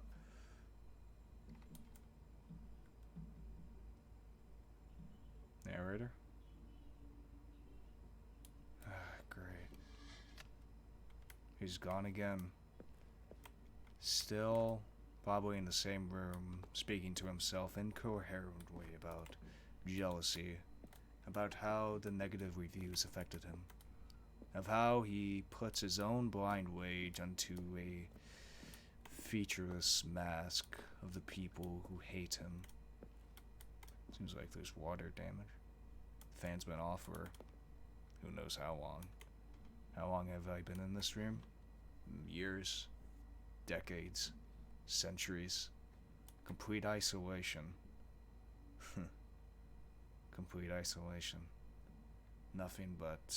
A: Narrator? Great. He's gone again. Still probably in the same room, speaking to himself incoherently about jealousy, about how the negative reviews affected him, of how he puts his own blind rage onto a featureless mask of the people who hate him. Seems like there's water damage. The fan's been off for who knows how long. How long have I been in this room? Years, decades, centuries. Complete isolation. Complete isolation. Nothing but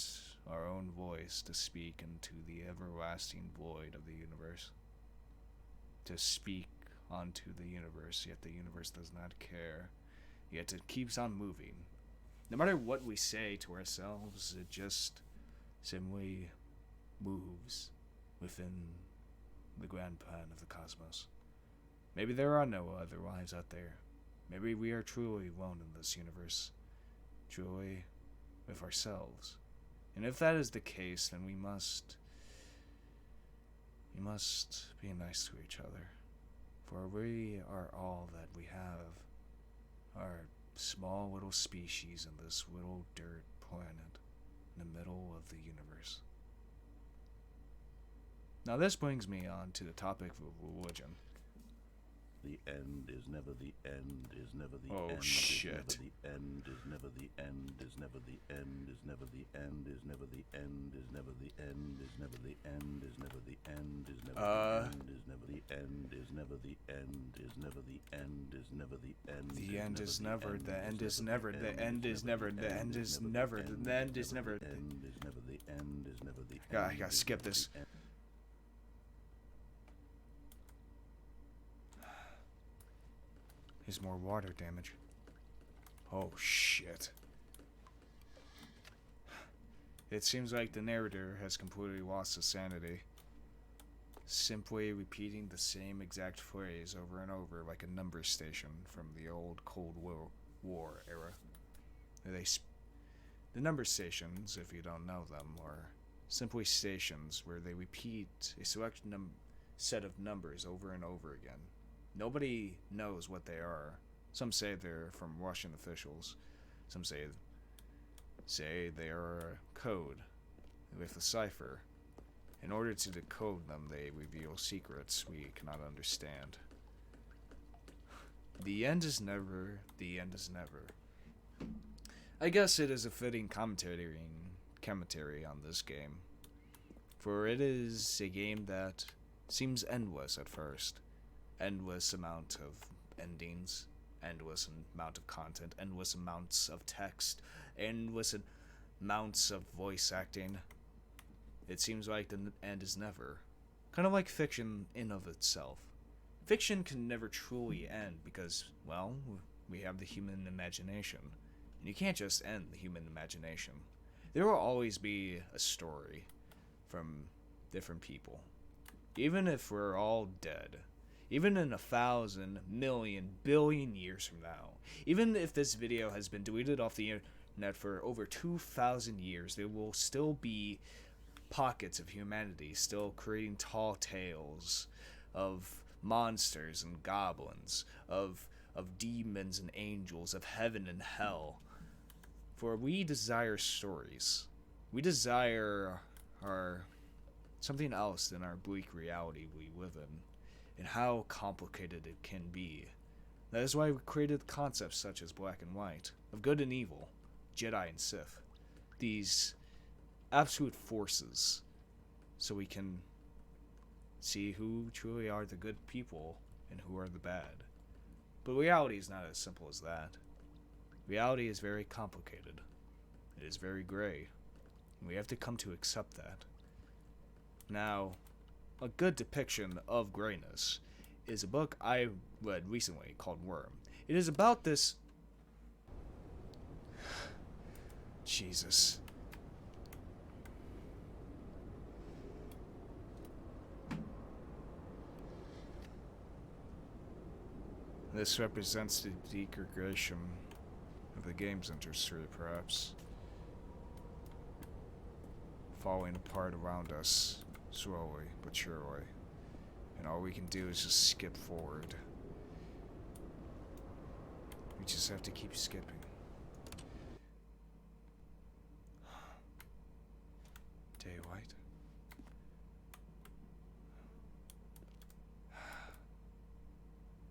A: our own voice to speak into the everlasting void of the universe. To speak onto the universe, yet the universe does not care. Yet it keeps on moving. No matter what we say to ourselves, it just simply moves within the grand plan of the cosmos. Maybe there are no other lives out there. Maybe we are truly alone in this universe. Truly with ourselves. And if that is the case, then we must be nice to each other. For we are all that we have. Our small little species in this little dirt planet in the middle of the universe. Now this brings me on to the topic of religion.
B: The end is never the end, is never the
A: Oh,
B: end,
A: shit.
B: is never the end, is never the end, is never the end, is never the end, is never the end, is never the end, is never the end, is never the end, is never the end, is never the end, is never the end, is never the end, is never the end.
A: The end is never, the end is never, the end is never, the end is never, the end is never.
B: End is never the end, is never the end.
A: I gotta skip this. There's more water damage. Oh shit. It seems like the narrator has completely lost his sanity. Simply repeating the same exact phrase over and over like a number station from the old Cold War era. The number stations, if you don't know them, are simply stations where they repeat a select set of numbers over and over again. Nobody knows what they are. Some say they're from Russian officials. Some say they are a code with a cipher. In order to decode them, they reveal secrets we cannot understand. The end is never, the end is never. I guess it is a fitting commentary on this game. For it is a game that seems endless at first. Endless amount of endings, endless amount of content, endless amounts of text, endless amounts of voice acting. It seems like the end is never. Kind of like fiction in of itself. Fiction can never truly end because, well, we have the human imagination. And you can't just end the human imagination. There will always be a story from different people. Even if we're all dead. Even in 1,000, million, billion years from now. Even if this video has been deleted off the internet for over 2,000 years, there will still be pockets of humanity still creating tall tales of monsters and goblins, of demons and angels, of heaven and hell. For we desire stories. We desire something else than our bleak reality we live in. And how complicated it can be. That is why we created concepts such as black and white, of good and evil, Jedi and Sith. These absolute forces, so we can see who truly are the good people and who are the bad. But reality is not as simple as that. Reality is very complicated. It is very gray. And we have to come to accept that. Now, a good depiction of grayness is a book I read recently called Worm. It is about this... Jesus. This represents the degradation of the game's industry, perhaps. Falling apart around us, slowly but surely. And all we can do is just skip forward. We just have to keep skipping. Daylight.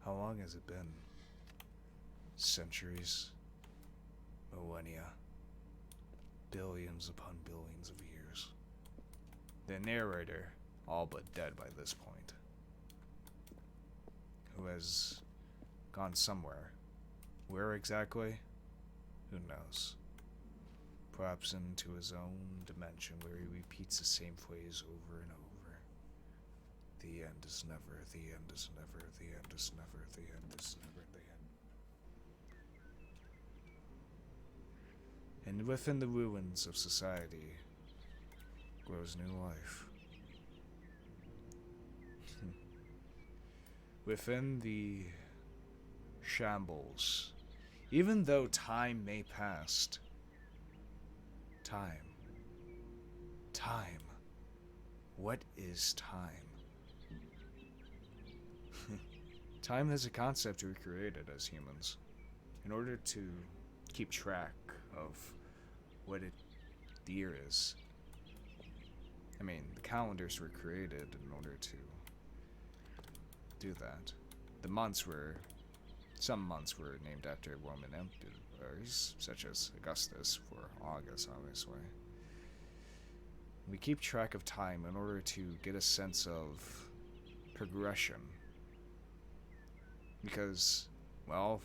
A: How long has it been? Centuries? Millennia? Billions upon billions of years. The narrator, all but dead by this point, who has gone somewhere. Where exactly? Who knows? Perhaps into his own dimension where he repeats the same phrase over and over. The end is never, the end is never, the end is never, the end is never, the end. And within the ruins of society grows new life. Within the shambles, even though time may pass, time. What is time? Time is a concept we created as humans in order to keep track of what the year is. I mean, the calendars were created in order to do that. Some months were named after Roman emperors, such as Augustus for August, obviously. We keep track of time in order to get a sense of progression. Because, well,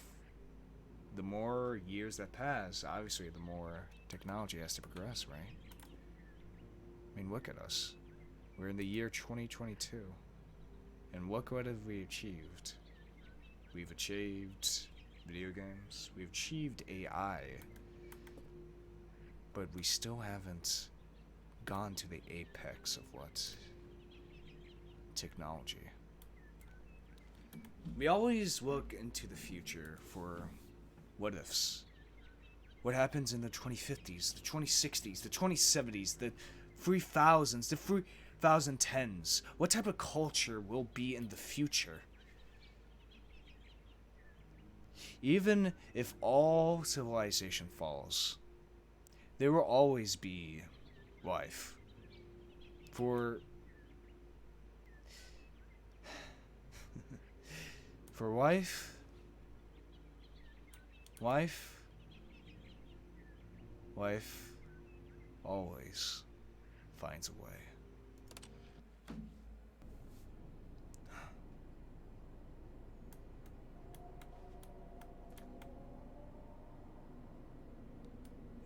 A: the more years that pass, obviously the more technology has to progress, right? I mean, look at us. We're in the year 2022. And what have we achieved? We've achieved video games. We've achieved AI. But we still haven't gone to the apex of what? Technology. We always look into the future for what ifs. What happens in the 2050s, the 2060s, the 2070s, the 3000s, the 3010s? What type of culture will be in the future? Even if all civilization falls, there will always be life. For life always finds a way.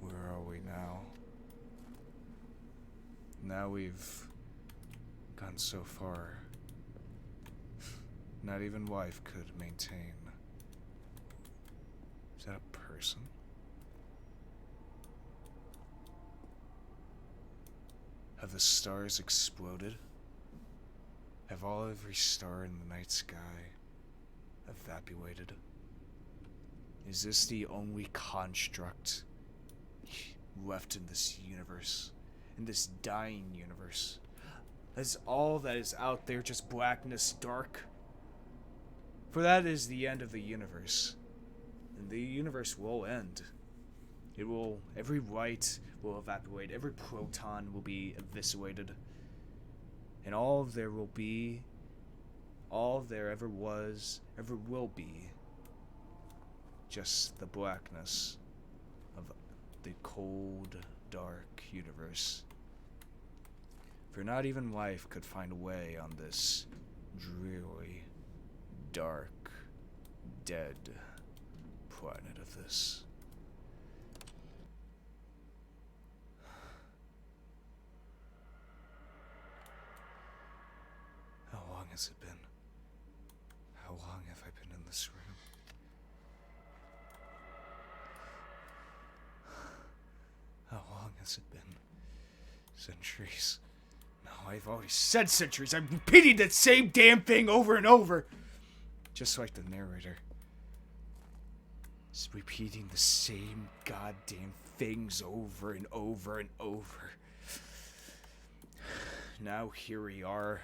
A: Where are we now? Now we've gone so far. Not even life could maintain. Is that a person? Have the stars exploded? Have every star in the night sky evaporated? Is this the only construct left in this universe? In this dying universe? Is all that is out there just blackness, dark? For that is the end of the universe. And the universe will end. Every light will evaporate, every proton will be eviscerated. And all there ever was, ever will be, just the blackness of the cold, dark universe. For not even life could find a way on this dreary, dark, dead planet of this. How long has it been? How long have I been in this room? How long has it been? Centuries. No, I've already said centuries. I'm repeating that same damn thing over and over. Just like the narrator. Just repeating the same goddamn things over and over and over. Now here we are,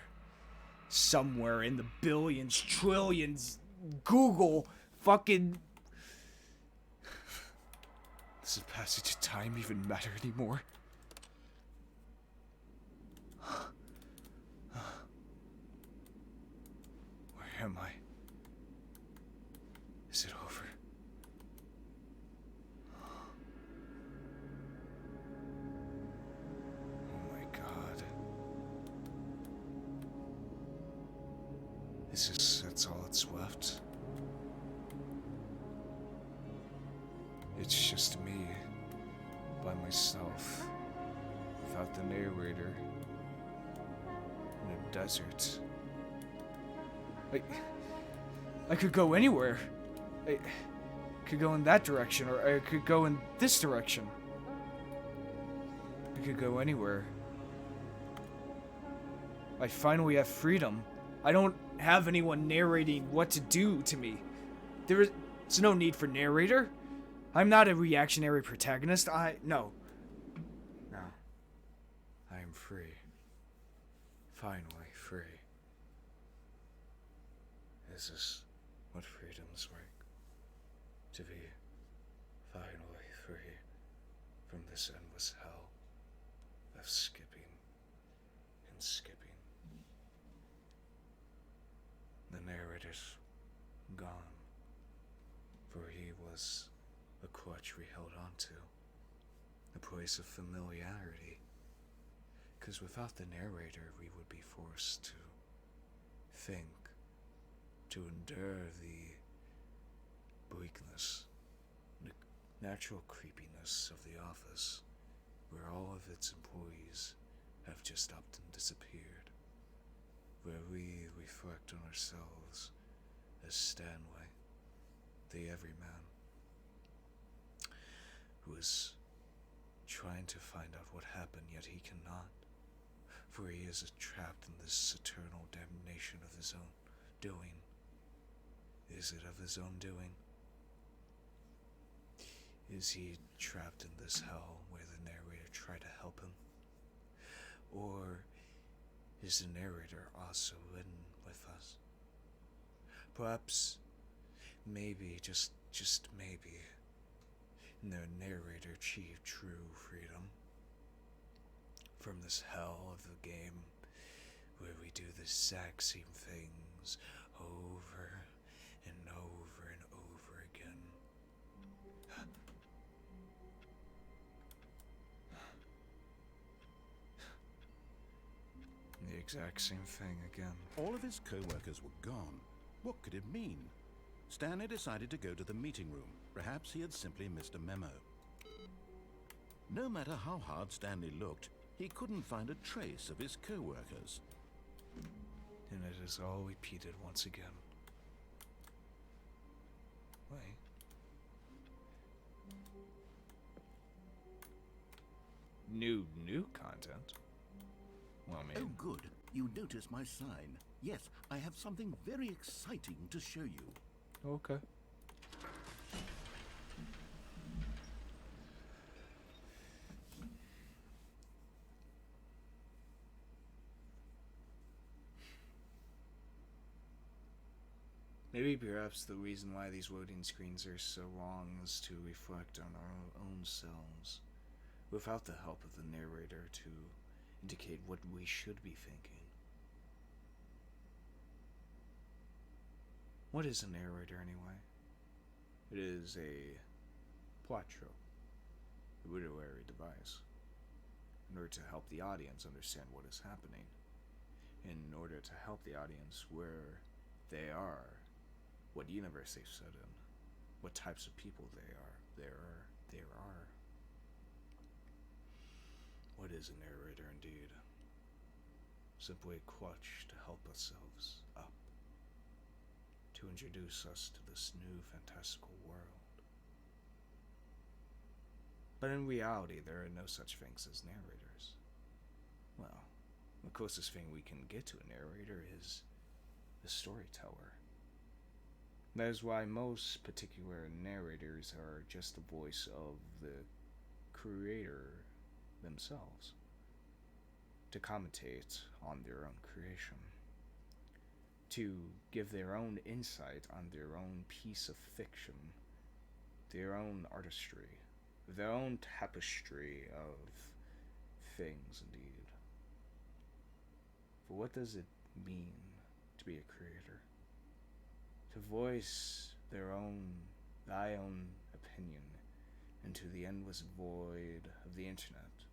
A: somewhere in the billions, trillions, Google, fucking... Does the passage of time even matter anymore? Where am I? Is it over? Oh my god. That's all that's left? It's just me, by myself, without the narrator, in a desert. I could go anywhere. I could go in that direction, or I could go in this direction. I could go anywhere. I finally have freedom. I don't have anyone narrating what to do to me. There's no need for narrator. I'm not a reactionary protagonist. No. I am free. Finally free. Is this what freedom's like? To be finally free from this endless hell of skipping and skipping. The narrator's gone, for he was a clutch we held on to, a place of familiarity, because without the narrator we would be forced to think, to endure the bleakness, the natural creepiness of the office, where all of its employees have just up and disappeared, where we reflect on ourselves as Stanley, the everyman, who is trying to find out what happened, yet he cannot, for he is trapped in this eternal damnation of his own doing. Is it of his own doing? Is he trapped in this hell where the narrator tried to help him? Or is the narrator also in with us? Perhaps, maybe, just maybe, the narrator achieved true freedom from this hell of the game where we do the exact same things over and over and over again. The exact same thing again.
B: All of his co-workers were gone. What could it mean? Stanley decided to go to the meeting room. Perhaps he had simply missed a memo. No matter how hard Stanley looked, he couldn't find a trace of his co-workers.
A: And it is all repeated once again. Wait. New content? Well, I mean...
B: Oh, good. You noticed my sign. Yes, I have something very exciting to show you.
A: Okay. Maybe perhaps the reason why these loading screens are so long is to reflect on our own selves, without the help of the narrator to indicate what we should be thinking. What is a narrator anyway? It is a plot trope, a literary device, in order to help the audience understand what is happening, in order to help the audience where they are, what universe they've set in, what types of people there are. What is a narrator indeed? Simply a clutch to help ourselves up, to introduce us to this new fantastical world. But in reality, there are no such things as narrators. Well, the closest thing we can get to a narrator is the storyteller. That is why most particular narrators are just the voice of the creator themselves, to commentate on their own creation, to give their own insight on their own piece of fiction, their own artistry, their own tapestry of things, indeed. For what does it mean to be a creator? To voice thy own opinion into the endless void of the internet,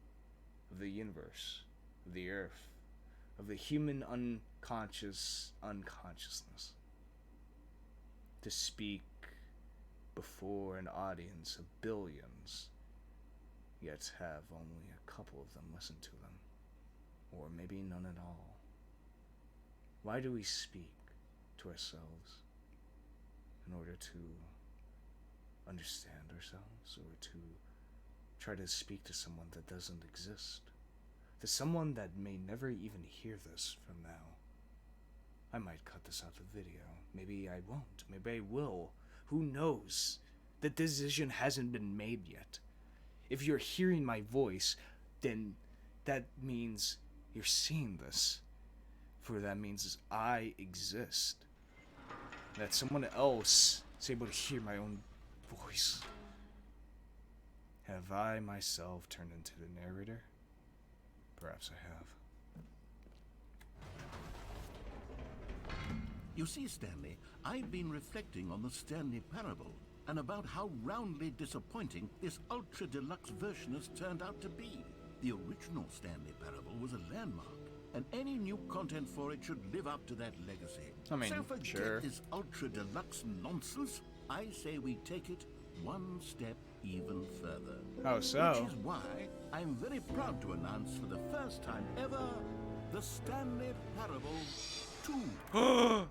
A: of the universe, of the earth, of the human unconsciousness. To speak before an audience of billions, yet have only a couple of them listen to them, or maybe none at all. Why do we speak to ourselves? In order to understand ourselves, or to try to speak to someone that doesn't exist? To someone that may never even hear this from now. I might cut this out of the video. Maybe I won't. Maybe I will. Who knows? The decision hasn't been made yet. If you're hearing my voice, then that means you're seeing this. For that means I exist. That someone else is able to hear my own voice. Have I myself turned into the narrator? Perhaps I have.
B: You see, Stanley, I've been reflecting on the Stanley Parable and about how roundly disappointing this Ultra Deluxe version has turned out to be. The original Stanley Parable was a landmark, and any new content for it should live up to that legacy.
A: I mean,
B: so forget
A: sure.
B: this Ultra Deluxe nonsense. I say we take it one step even further.
A: How so?
B: Which is why I'm very proud to announce for the first time ever the Stanley Parable 2.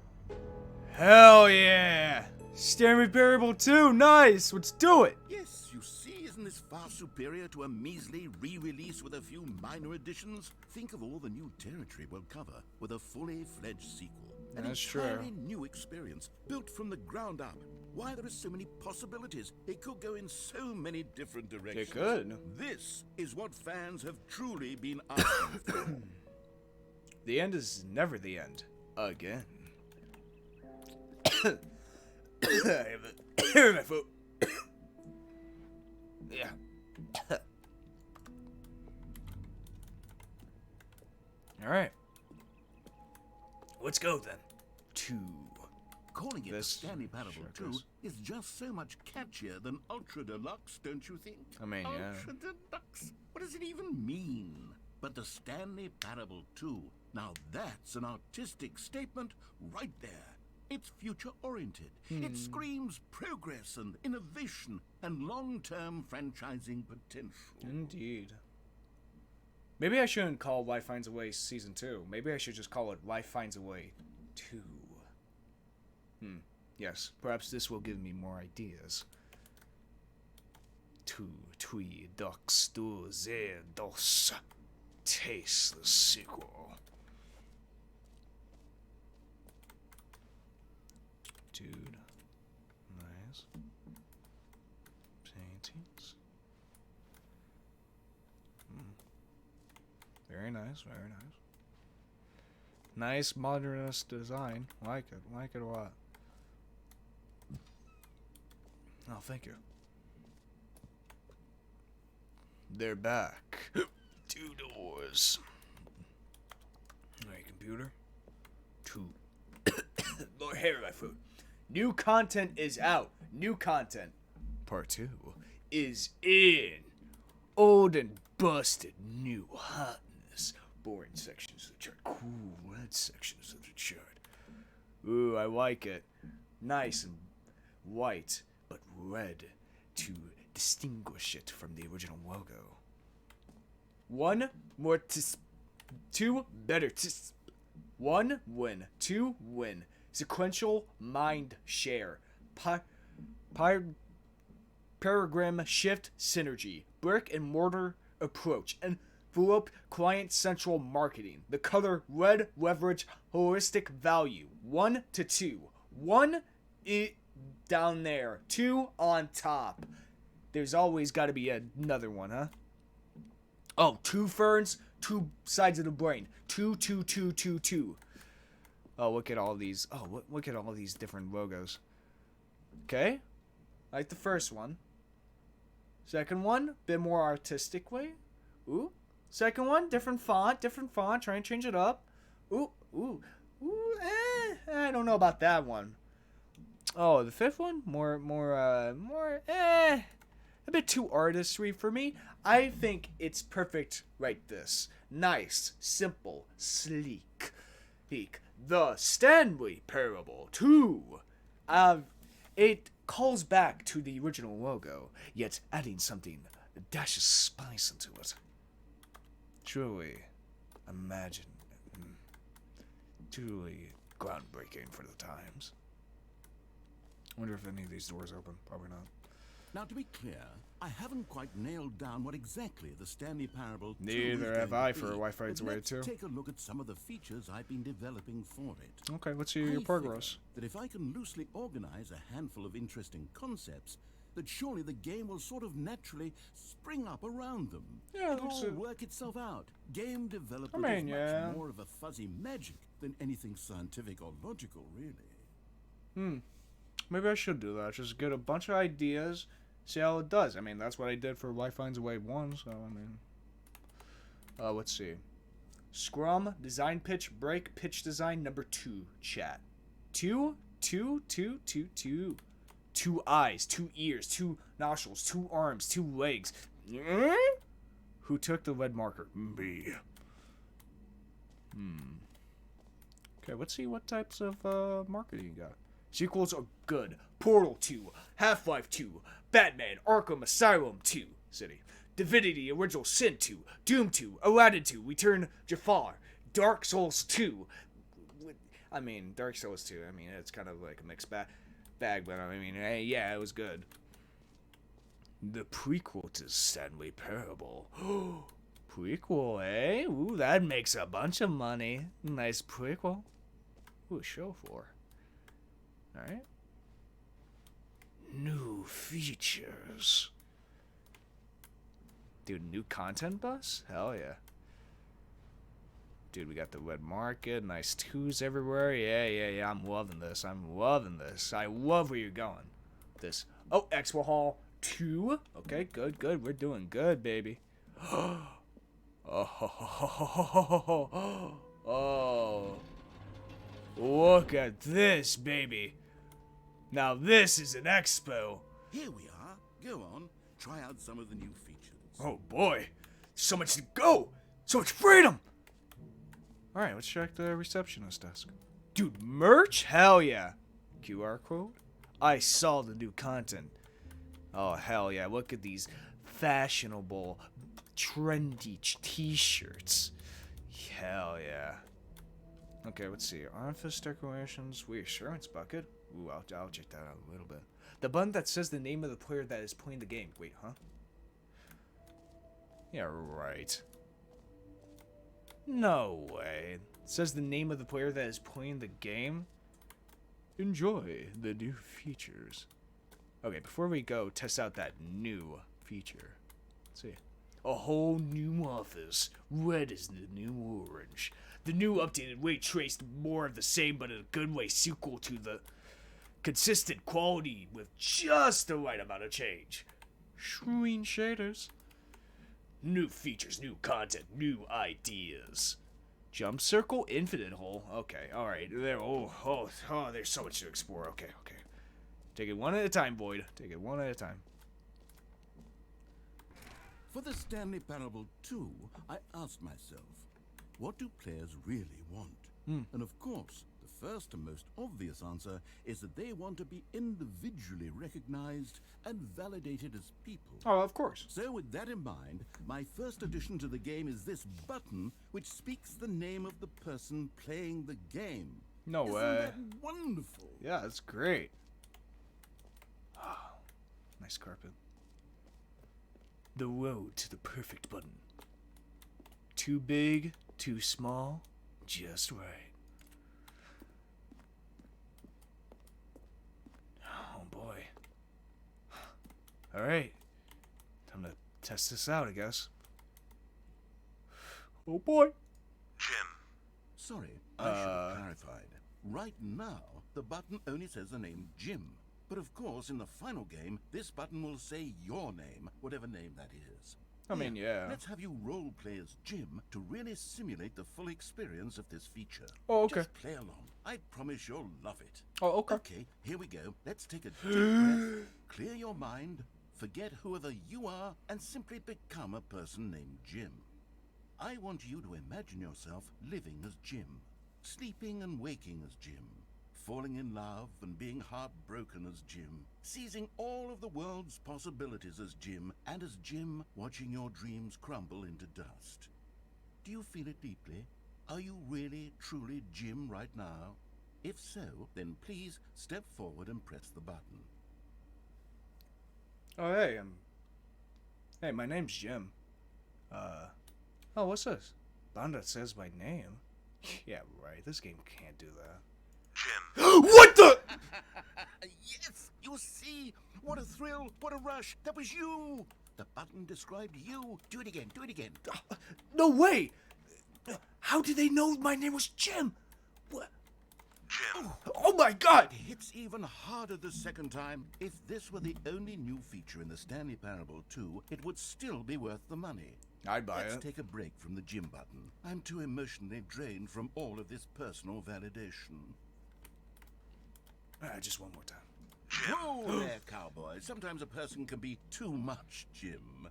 A: Hell yeah! Stanley Parable 2, nice! Let's do it!
B: Yes, you see, isn't this far superior to a measly re-release with a few minor additions? Think of all the new territory we'll cover with a fully fledged sequel. An
A: That's true.
B: entirely new experience, built from the ground up. Why, there are so many possibilities. It could go in so many different directions.
A: It could.
B: This is what fans have truly been asking for.
A: The end is never the end. Again. I have my foot. Yeah. Alright. Let's go then. 2.
B: Calling it
A: This
B: Stanley Parable
A: sure
B: 2
A: is.
B: is just so much catchier than Ultra Deluxe, don't you think?
A: I mean, yeah.
B: Ultra Deluxe? What does it even mean? But the Stanley Parable 2, now that's an artistic statement right there. It's future-oriented. It screams progress and innovation and long-term franchising potential.
A: Indeed. Maybe I shouldn't call Life Finds a Way Season 2. Maybe I should just call it Life Finds a Way 2. Yes, perhaps this will give me more ideas. 2, 3, dos, 2, 0, dos. Taste the sequel. Dude. Nice. Paintings. Very nice, very nice. Nice modernist design. Like it a lot. Oh, thank you. They're back. 2 doors. Alright, computer. 2. Lord, hair my food. New content is out. New content. Part 2 is in. Old and busted new hotness. Boring sections of the chart. Cool red sections of the chart. Ooh, I like it. Nice and white, but red to distinguish it from the original logo. 1 more two better 1 win, 2 win. Sequential mind share. Paragram shift synergy. Brick and mortar approach. Envelope client central marketing. The color red leverage holistic value. 1 to 2. 1 down there. 2 on top. There's always got to be another one, huh? Oh, 2 ferns, 2 sides of the brain. 2, 2, 2, 2, 2. Oh, look at all these. Oh, look at all these different logos. Okay. Like the first one. Second one, bit more artistic way. Ooh. Second one, different font. Try and change it up. Ooh. I don't know about that one. Oh, the fifth one, a bit too artistry for me. I think it's perfect right this. Nice, simple, sleek. The Stanley Parable 2. It calls back to the original logo, yet adding something, a dash of spice into it. Truly groundbreaking for the times. Wonder if any of these doors open. Probably not.
B: Now, to be clear, I haven't quite nailed down what exactly the Stanley Parable 2
A: Neither
B: is
A: have
B: going
A: I
B: to
A: for
B: be,
A: Wi-Fi's
B: but
A: Away
B: let's
A: 2.
B: take a look at some of the features I've been developing for it.
A: Okay, let's see your progress.
B: That if I can loosely organize a handful of interesting concepts, that surely the game will sort of naturally spring up around them.
A: Yeah,
B: it'll all work itself out. Game development is much more of a fuzzy magic than anything scientific or logical, really.
A: Maybe I should do that. Just get a bunch of ideas, see how it does. I mean, that's what I did for Wi-Fi's Away 1, so I mean... let's see. Scrum, design pitch, break, pitch design, number 2, chat. 2. 2 eyes, 2 ears, 2 nostrils, 2 arms, 2 legs. Who took the lead marker? Me. Okay, let's see what types of marketing you got. Sequels are good. Portal 2, Half-Life 2, Batman Arkham Asylum 2, City, Divinity Original Sin 2, Doom 2, Aladdin 2, Return Jafar, Dark Souls 2. I mean, Dark Souls 2, I mean, it's kind of like a mixed bag, but I mean, hey, yeah, it was good. The prequel to Stanley Parable. Prequel, eh? Ooh, that makes a bunch of money. Nice prequel. Ooh, a show floor. Alright. New features. Dude, new content bus? Hell yeah. Dude, we got the red market, nice 2s everywhere. Yeah, I'm loving this. I love where you're going. This. Oh, Expo Hall 2. Okay, good. We're doing good, baby. Oh. Look at this, baby. Now this is an expo.
B: Here we are. Go on. Try out some of the new features.
A: Oh boy. So much to go. So much freedom. Alright, let's check the receptionist desk. Dude, merch? Hell yeah. QR code? I saw the new content. Oh, hell yeah. Look at these fashionable, trendy t-shirts. Hell yeah. Okay, let's see. Office decorations, Reassurance Bucket. Ooh, I'll check that out a little bit. The button that says the name of the player that is playing the game. Wait, huh? Yeah, right. No way. It says the name of the player that is playing the game. Enjoy the new features. Okay, before we go, test out that new feature. Let's see. A whole new office. Red is the new orange. The new updated way traced more of the same, but in a good way, sequel to the consistent quality with just the right amount of change. Screen shaders. New features, new content, new ideas. Jump circle, infinite hole. Okay, alright. There. Oh, there's so much to explore. Okay. Take it one at a time, Void. Take it one at a time.
B: For the Stanley Parable 2, I asked myself, what do players really want? And of course, the first and most obvious answer is that they want to be individually recognized and validated as people.
A: Oh, of course.
B: So with that in mind, my first addition to the game is this button which speaks the name of the person playing the game.
A: No way.
B: Isn't that wonderful?
A: Yeah, that's great. Oh, nice carpet. The road to the perfect button. Too big, too small, just right. Oh boy. Alright. Time to test this out, I guess. Oh boy.
B: Jim. Sorry, I should have clarified. Right now, the button only says the name Jim. But of course, in the final game, this button will say your name, whatever name that is.
A: I mean, yeah.
B: Let's have you role play as Jim to really simulate the full experience of this feature.
A: Oh, okay.
B: Just play along. I promise you'll love it.
A: Oh, okay.
B: Okay, here we go. Let's take a deep breath, clear your mind, forget whoever you are, and simply become a person named Jim. I want you to imagine yourself living as Jim, sleeping and waking as Jim, falling in love and being heartbroken as Jim, seizing all of the world's possibilities as Jim, and as Jim watching your dreams crumble into dust. Do you feel it deeply? Are you really, truly Jim right now? If so, then please step forward and press the button.
A: Oh, hey, hey, my name's Jim. Oh, what's this? Button that says my name? Yeah, right, this game can't do that.
B: Jim.
A: What the?
B: Yes, you see? What a thrill, what a rush. That was you. The button described you. Do it again, do it again.
A: No way! How did they know my name was Jim? What?
B: Jim.
A: Oh my god!
B: It hits even harder the second time. If this were the only new feature in the Stanley Parable 2, it would still be worth the money.
A: I'd buy
B: Let's
A: it.
B: take a break from the Jim button. I'm too emotionally drained from all of this personal validation.
A: Just one more time.
B: Whoa there, cowboy. Sometimes a person can be too much Jim.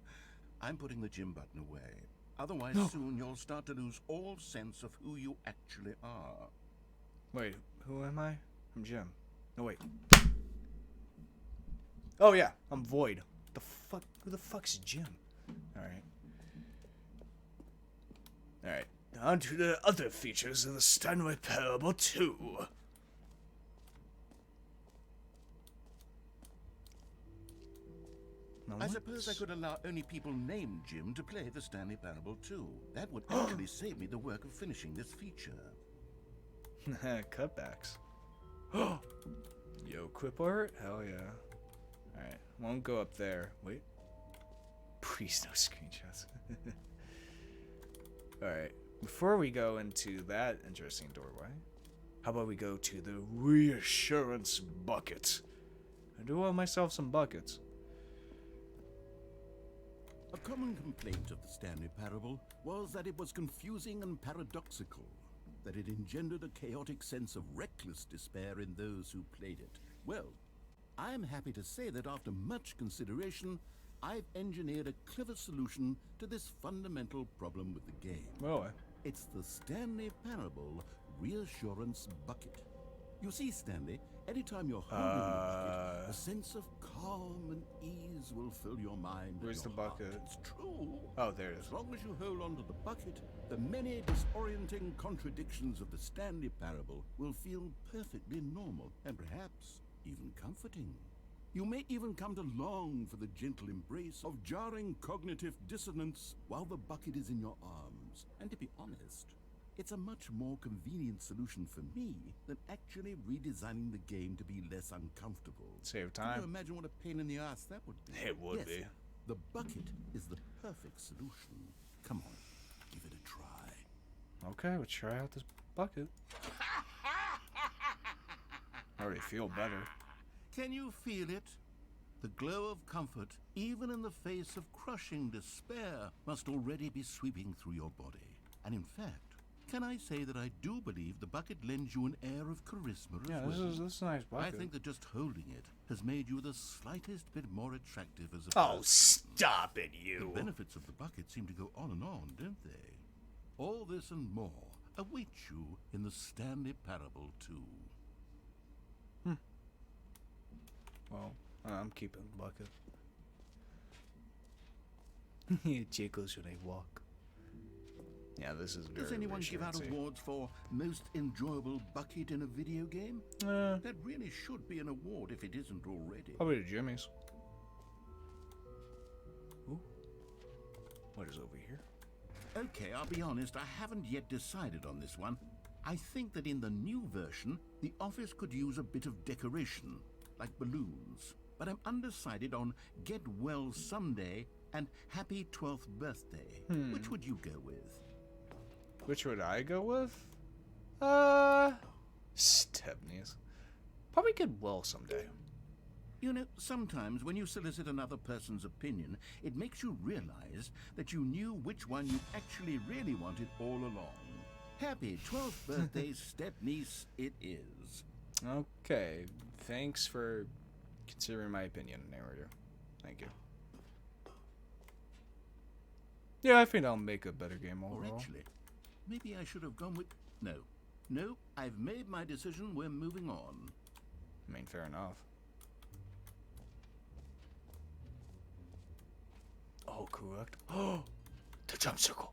B: I'm putting the Jim button away. Otherwise, soon you'll start to lose all sense of who you actually are.
A: Wait, who am I? I'm Jim. No, wait. Oh, yeah, I'm Void. The fuck? Who the fuck's Jim? Alright. Alright, on to the other features of the Stanley Parable 2.
B: I suppose I could allow only people named Jim to play the Stanley Parable 2. That would actually save me the work of finishing this feature.
A: Cutbacks. Yo, quip art? Hell yeah. Alright, won't go up there. Wait. Please no screenshots. Alright, before we go into that interesting doorway, how about we go to the Reassurance Bucket? I do want myself some buckets.
B: A common complaint of the Stanley Parable was that it was confusing and paradoxical, that it engendered a chaotic sense of reckless despair in those who played it. Well, I'm happy to say that after much consideration, I've engineered a clever solution to this fundamental problem with the game.
A: Oh,
B: It's the Stanley Parable Reassurance Bucket. You see, Stanley, anytime you're holding the bucket, a sense of calm and ease will fill your mind.
A: Where's
B: and
A: the
B: your heart.
A: bucket?
B: It's true.
A: Oh, there it is.
B: As long as you hold on to the bucket, the many disorienting contradictions of the Stanley Parable will feel perfectly normal and perhaps even comforting. You may even come to long for the gentle embrace of jarring cognitive dissonance while the bucket is in your arms. And to be honest, it's a much more convenient solution for me than actually redesigning the game to be less uncomfortable.
A: Save
B: Can you
A: time.
B: imagine what a pain in the ass that would be?
A: It would
B: Yes,
A: be.
B: The bucket is the perfect solution. Come on, give it a try.
A: Okay, we'll try out this bucket. I already feel better.
B: Can you feel it? The glow of comfort, even in the face of crushing despair, must already be sweeping through your body. And in fact, can I say that I do believe the bucket lends you an air of charisma
A: Yeah,
B: as well?
A: this is a nice bucket.
B: I think that just holding it has made you the slightest bit more attractive as a
A: Oh,
B: person.
A: stop it,
B: The
A: you.
B: benefits of the bucket seem to go on and on, don't they? All this and more await you in the Stanley Parable 2.
A: Well, I'm keeping the bucket. It jiggles when I walk. Yeah, this is very
B: Does anyone give out
A: reassurancy.
B: awards for most enjoyable bucket in a video game? That really should be an award if it isn't already.
A: Probably the Jimmy's. Ooh. What is over here?
B: Okay, I'll be honest, I haven't yet decided on this one. I think that in the new version, the office could use a bit of decoration, like balloons. but I'm undecided on get well someday and happy 12th birthday. Which would you go with?
A: Which would I go with? Stepney's. Probably get well someday.
B: You know, sometimes when you solicit another person's opinion, it makes you realize that you knew which one you actually really wanted all along. Happy 12th birthday, stepniece, it is.
A: Okay, thanks for considering my opinion, narrator. Thank you. Yeah, I think I'll make a better game
B: Or
A: overall.
B: actually, maybe I should have gone with... No, I've made my decision. We're moving on.
A: I mean, fair enough. Oh, correct. Oh, the jump circle.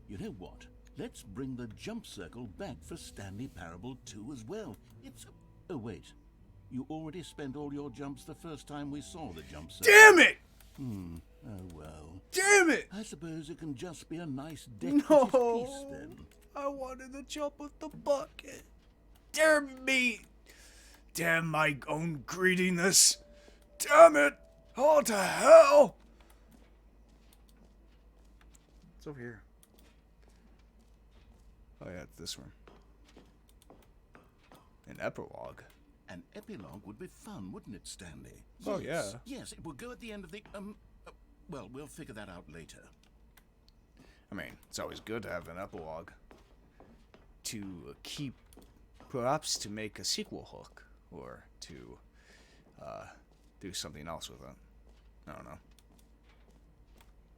B: You know what? Let's bring the jump circle back for Stanley Parable 2 as well. It's... Oh, wait. You already spent all your jumps the first time we saw the jump circle.
A: Damn it!
B: Oh, well.
A: Damn it!
B: I suppose it can just be a nice decorative piece, then.
A: I wanted to jump with the bucket. Damn me! Damn my own greediness! Damn it! All to hell! It's over here. Oh yeah, it's this one. An epilogue.
B: An epilogue would be fun, wouldn't it, Stanley?
A: Oh,
B: Yes.
A: yeah.
B: Yes, it will go at the end of the... well, we'll figure that out later.
A: I mean, it's always good to have an epilogue. To keep... Perhaps to make a sequel hook. Or to... do something else with it. I don't know.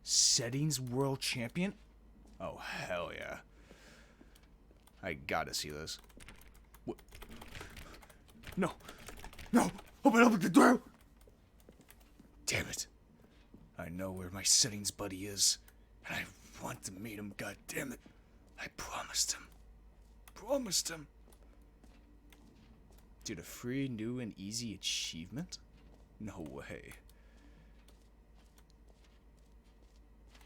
A: Settings World Champion? Oh, hell yeah. I gotta see this. What? No! No! Open up the door! Damn it. I know where my settings buddy is. And I want to meet him, god damn it. I promised him. Promised him. Dude, a free, new, and easy achievement? No way.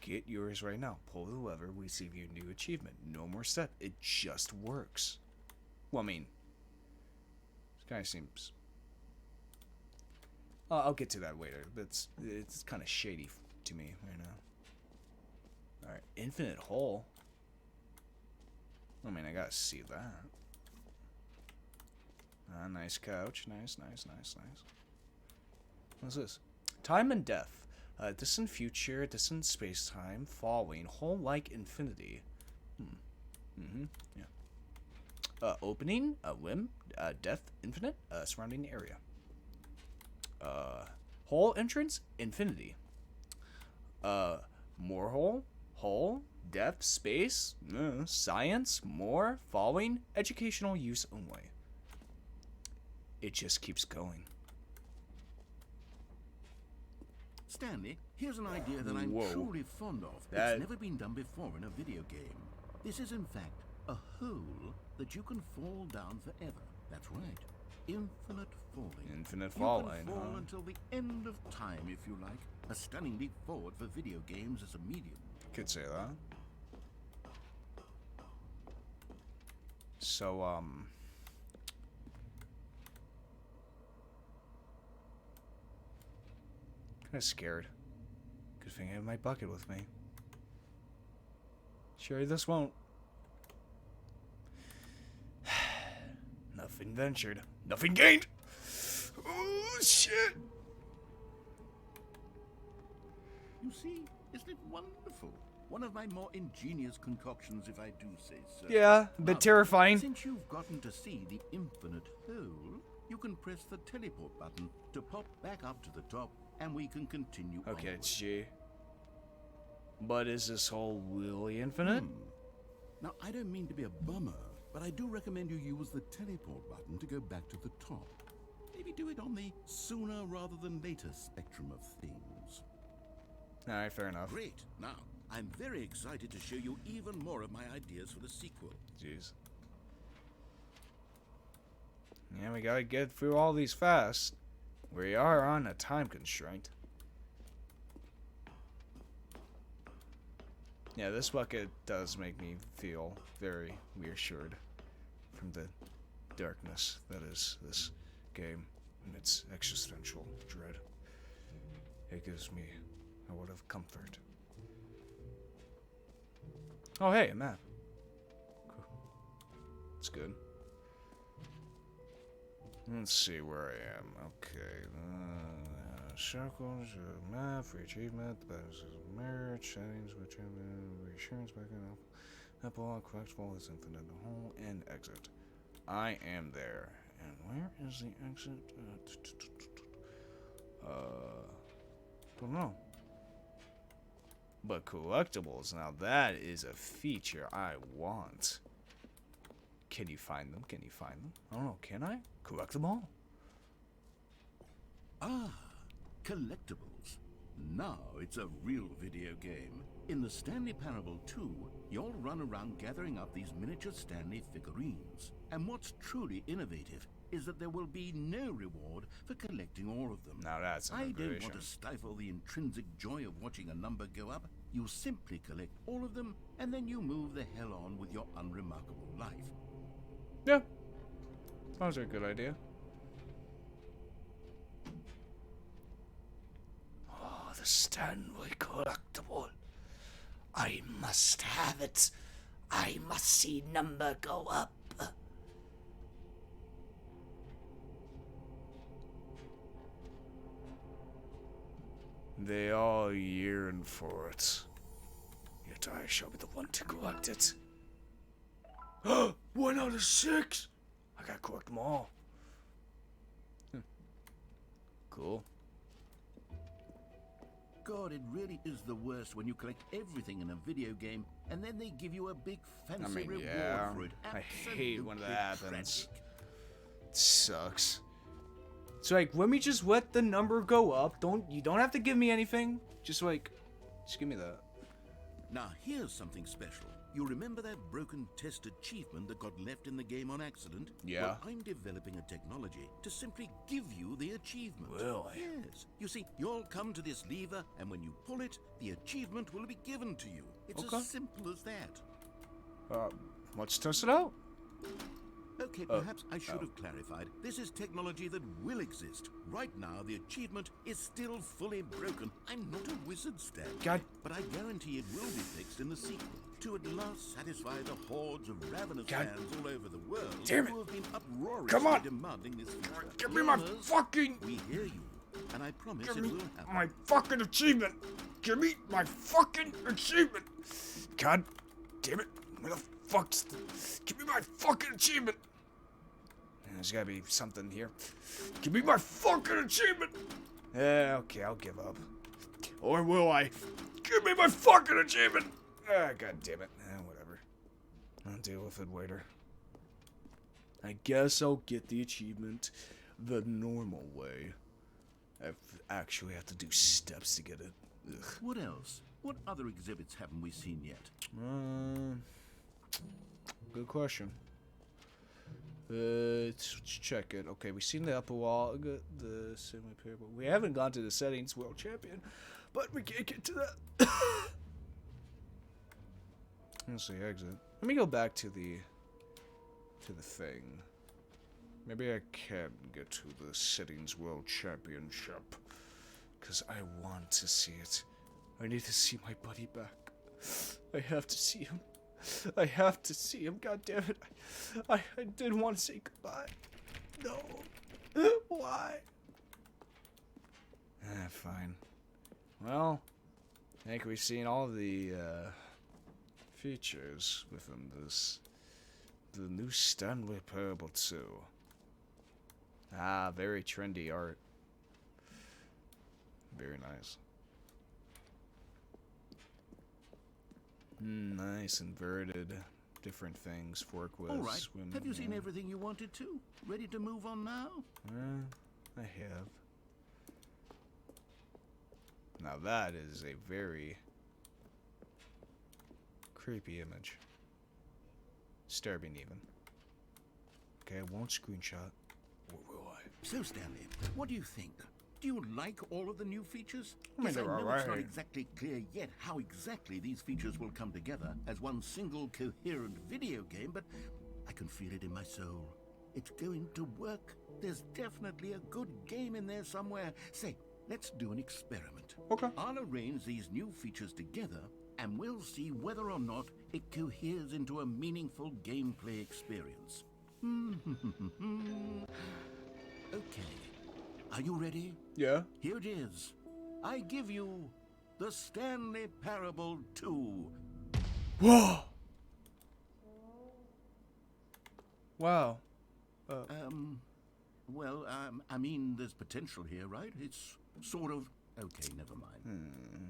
A: Get yours right now. Pull the lever, receive your new achievement. No more step. It just works. Well, I mean, this guy seems... I'll get to that later, but it's kind of shady to me right now. Alright, infinite hole. I mean, I gotta see that. Nice couch. Nice. What's this? Time and death. Distant future, distant space-time, falling, hole-like infinity. Yeah. Opening, limb, death, infinite, surrounding area. Hole entrance, infinity. More hole, depth, space, science, more, falling, educational use only. It just keeps going.
B: Stanley, here's an idea that I'm truly fond of. It's never been done before in a video game. This is, in fact, a hole that you can fall down forever. That's right. Infinite falling.
A: Infinite falling,
B: You can fall until the end of time, if you like. A stunning leap forward for video games as a medium.
A: Could say that. So, kinda scared. Good thing I have my bucket with me. Sure, this won't. Nothing ventured. Nothing gained! Oh, shit!
B: You see, isn't it wonderful? One of my more ingenious concoctions, if I do say so.
A: Yeah, a bit terrifying.
B: Since you've gotten to see the infinite hole, you can press the teleport button to pop back up to the top, and we can continue
A: Okay,
B: onward.
A: it's G. But is this hole really infinite?
B: Now, I don't mean to be a bummer, but I do recommend you use the teleport button to go back to the top. Maybe do it on the sooner rather than later spectrum of things.
A: Alright, fair enough.
B: Great. Now, I'm very excited to show you even more of my ideas for the sequel.
A: Jeez. Yeah, we gotta get through all these fast. We are on a time constraint. Yeah, this bucket does make me feel very reassured from the darkness that is this game and its existential dread. It gives me a word of comfort. Oh, hey, a map. Cool. It's good. Let's see where I am. Okay. Circles, map, free achievement, the best is marriage, settings, which reassurance bucket, Apple, collectible is infinite, the hole, and exit. I am there. And where is the exit? Don't know. But collectibles, now that is a feature I want. Can you find them? Can you find them? I don't know, can I? Collect them all?
B: Ah, Collectibles. Now it's a real video game. In the Stanley Parable 2, you'll run around gathering up these miniature Stanley figurines. And what's truly innovative is that there will be no reward for collecting all of them.
A: Now that's
B: I don't
A: innovation.
B: want to stifle the intrinsic joy of watching a number go up. You simply collect all of them, and then you move the hell on with your unremarkable life.
A: Yeah. Sounds like a good idea.
D: Oh, the Stanley collectible. I must have it. I must see number go up.
A: They all yearn for it. Yet I shall be the one to collect it. 1 out of 6! I gotta collect them all. Cool.
B: God, it really is the worst when you collect everything in a video game and then they give you a big fancy reward for it.
A: I hate when that
B: Absolutely
A: happens.
B: tragic.
A: It sucks. It's like, let me just let the number go up. You don't have to give me anything. Just give me that.
B: Now here's something special. You remember that broken test achievement that got left in the game on accident?
A: Yeah.
B: Well, I'm developing a technology to simply give you the achievement.
A: Really?
B: Yes. You see, you'll come to this lever, and when you pull it, the achievement will be given to you. It's
A: Okay.
B: as simple as that.
A: Let's test it out.
B: Okay, perhaps I should have clarified. This is technology that will exist. Right now, the achievement is still fully broken. I'm not a wizard, Stan.
A: God.
B: But I guarantee it will be fixed in the sequel to at last satisfy the hordes of ravenous
A: God.
B: fans all over the world
A: Damn it.
B: who have been uproariously
A: Come on.
B: demanding this feature.
A: Give me my
B: Gamers,
A: fucking...
B: We hear you, and I promise
A: Give
B: it
A: me
B: will happen.
A: my fucking achievement. Give me my fucking achievement. God damn it. Where the fuck's... Give me my fucking achievement. There's gotta be something here. Give me my fucking achievement. Okay, I'll give up. Or will I? Give me my fucking achievement. God damn it. Whatever. I'll deal with it later. I guess I'll get the achievement the normal way. I actually have to do steps to get it. Ugh.
B: What else? What other exhibits haven't we seen yet?
A: Good question. Let's check it. Okay, we've seen the upper wall. The Stanley Parable. We haven't gone to the settings world champion, but we can't get to that. Let's see, exit. Let me go back to the thing. Maybe I can get to the settings world championship, because I want to see it. I need to see my buddy back. I have to see him. I have to see him, god damn it. I did want to say goodbye. No. Why? Fine. Well, I think we've seen all the features within the new Stanley Parable 2. Very trendy art. Very nice. Nice, inverted, different things, forklifts.
B: All right.
A: Swim,
B: Have you seen everything you wanted to? Ready to move on now?
A: I have. Now that is a very creepy image. Disturbing even. Okay, I won't screenshot. Or will I?
B: So, Stanley, what do you think? Do you like all of the new features?
A: I mean,
B: Yes, I
A: they're
B: know it's not
A: alright.
B: exactly clear yet how exactly these features will come together as one single coherent video game, but I can feel it in my soul. It's going to work. There's definitely a good game in there somewhere. Say, let's do an experiment.
A: Okay.
B: I'll arrange these new features together, and we'll see whether or not it coheres into a meaningful gameplay experience. Okay. Are you ready?
A: Yeah.
B: Here it is. I give you the Stanley Parable 2.
A: Whoa! Wow.
B: Well, I mean, there's potential here, right? It's sort of... Okay, never mind.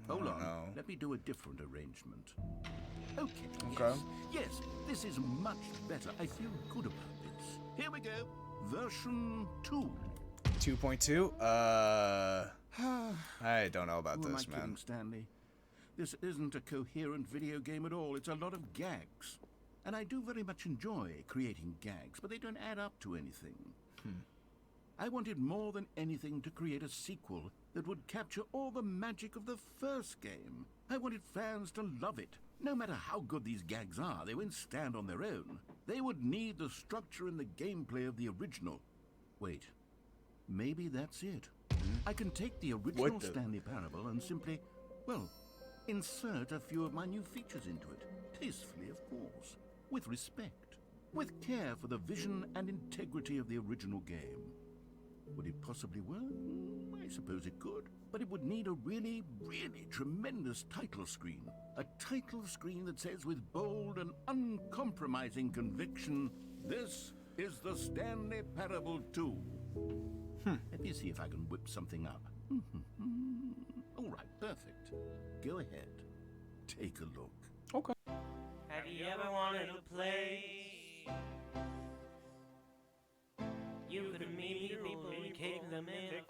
B: Hold on.
A: know.
B: Let me do a different arrangement. Okay.
A: Okay.
B: Yes, this is much better. I feel good about this. Here we go. Version 2.
A: 2.2? I don't know about
B: Who am
A: this,
B: I
A: man.
B: kidding, Stanley? This isn't a coherent video game at all. It's a lot of gags. And I do very much enjoy creating gags, but they don't add up to anything. I wanted more than anything to create a sequel that would capture all the magic of the first game. I wanted fans to love it. No matter how good these gags are, they won't stand on their own. They would need the structure and the gameplay of the original. Wait, maybe that's it. I can take the original Stanley Parable and simply, well, insert a few of my new features into it. Tastefully, of course. With respect. With care for the vision and integrity of the original game. Would it possibly work? I suppose it could. But it would need a really, really tremendous title screen. A title screen that says with bold and uncompromising conviction, "This is the Stanley Parable 2. Let me see if I can whip something up. All right, perfect. Go ahead. Take a look.
A: Okay.
E: Have you ever wanted to play? You could meet people and kick them in the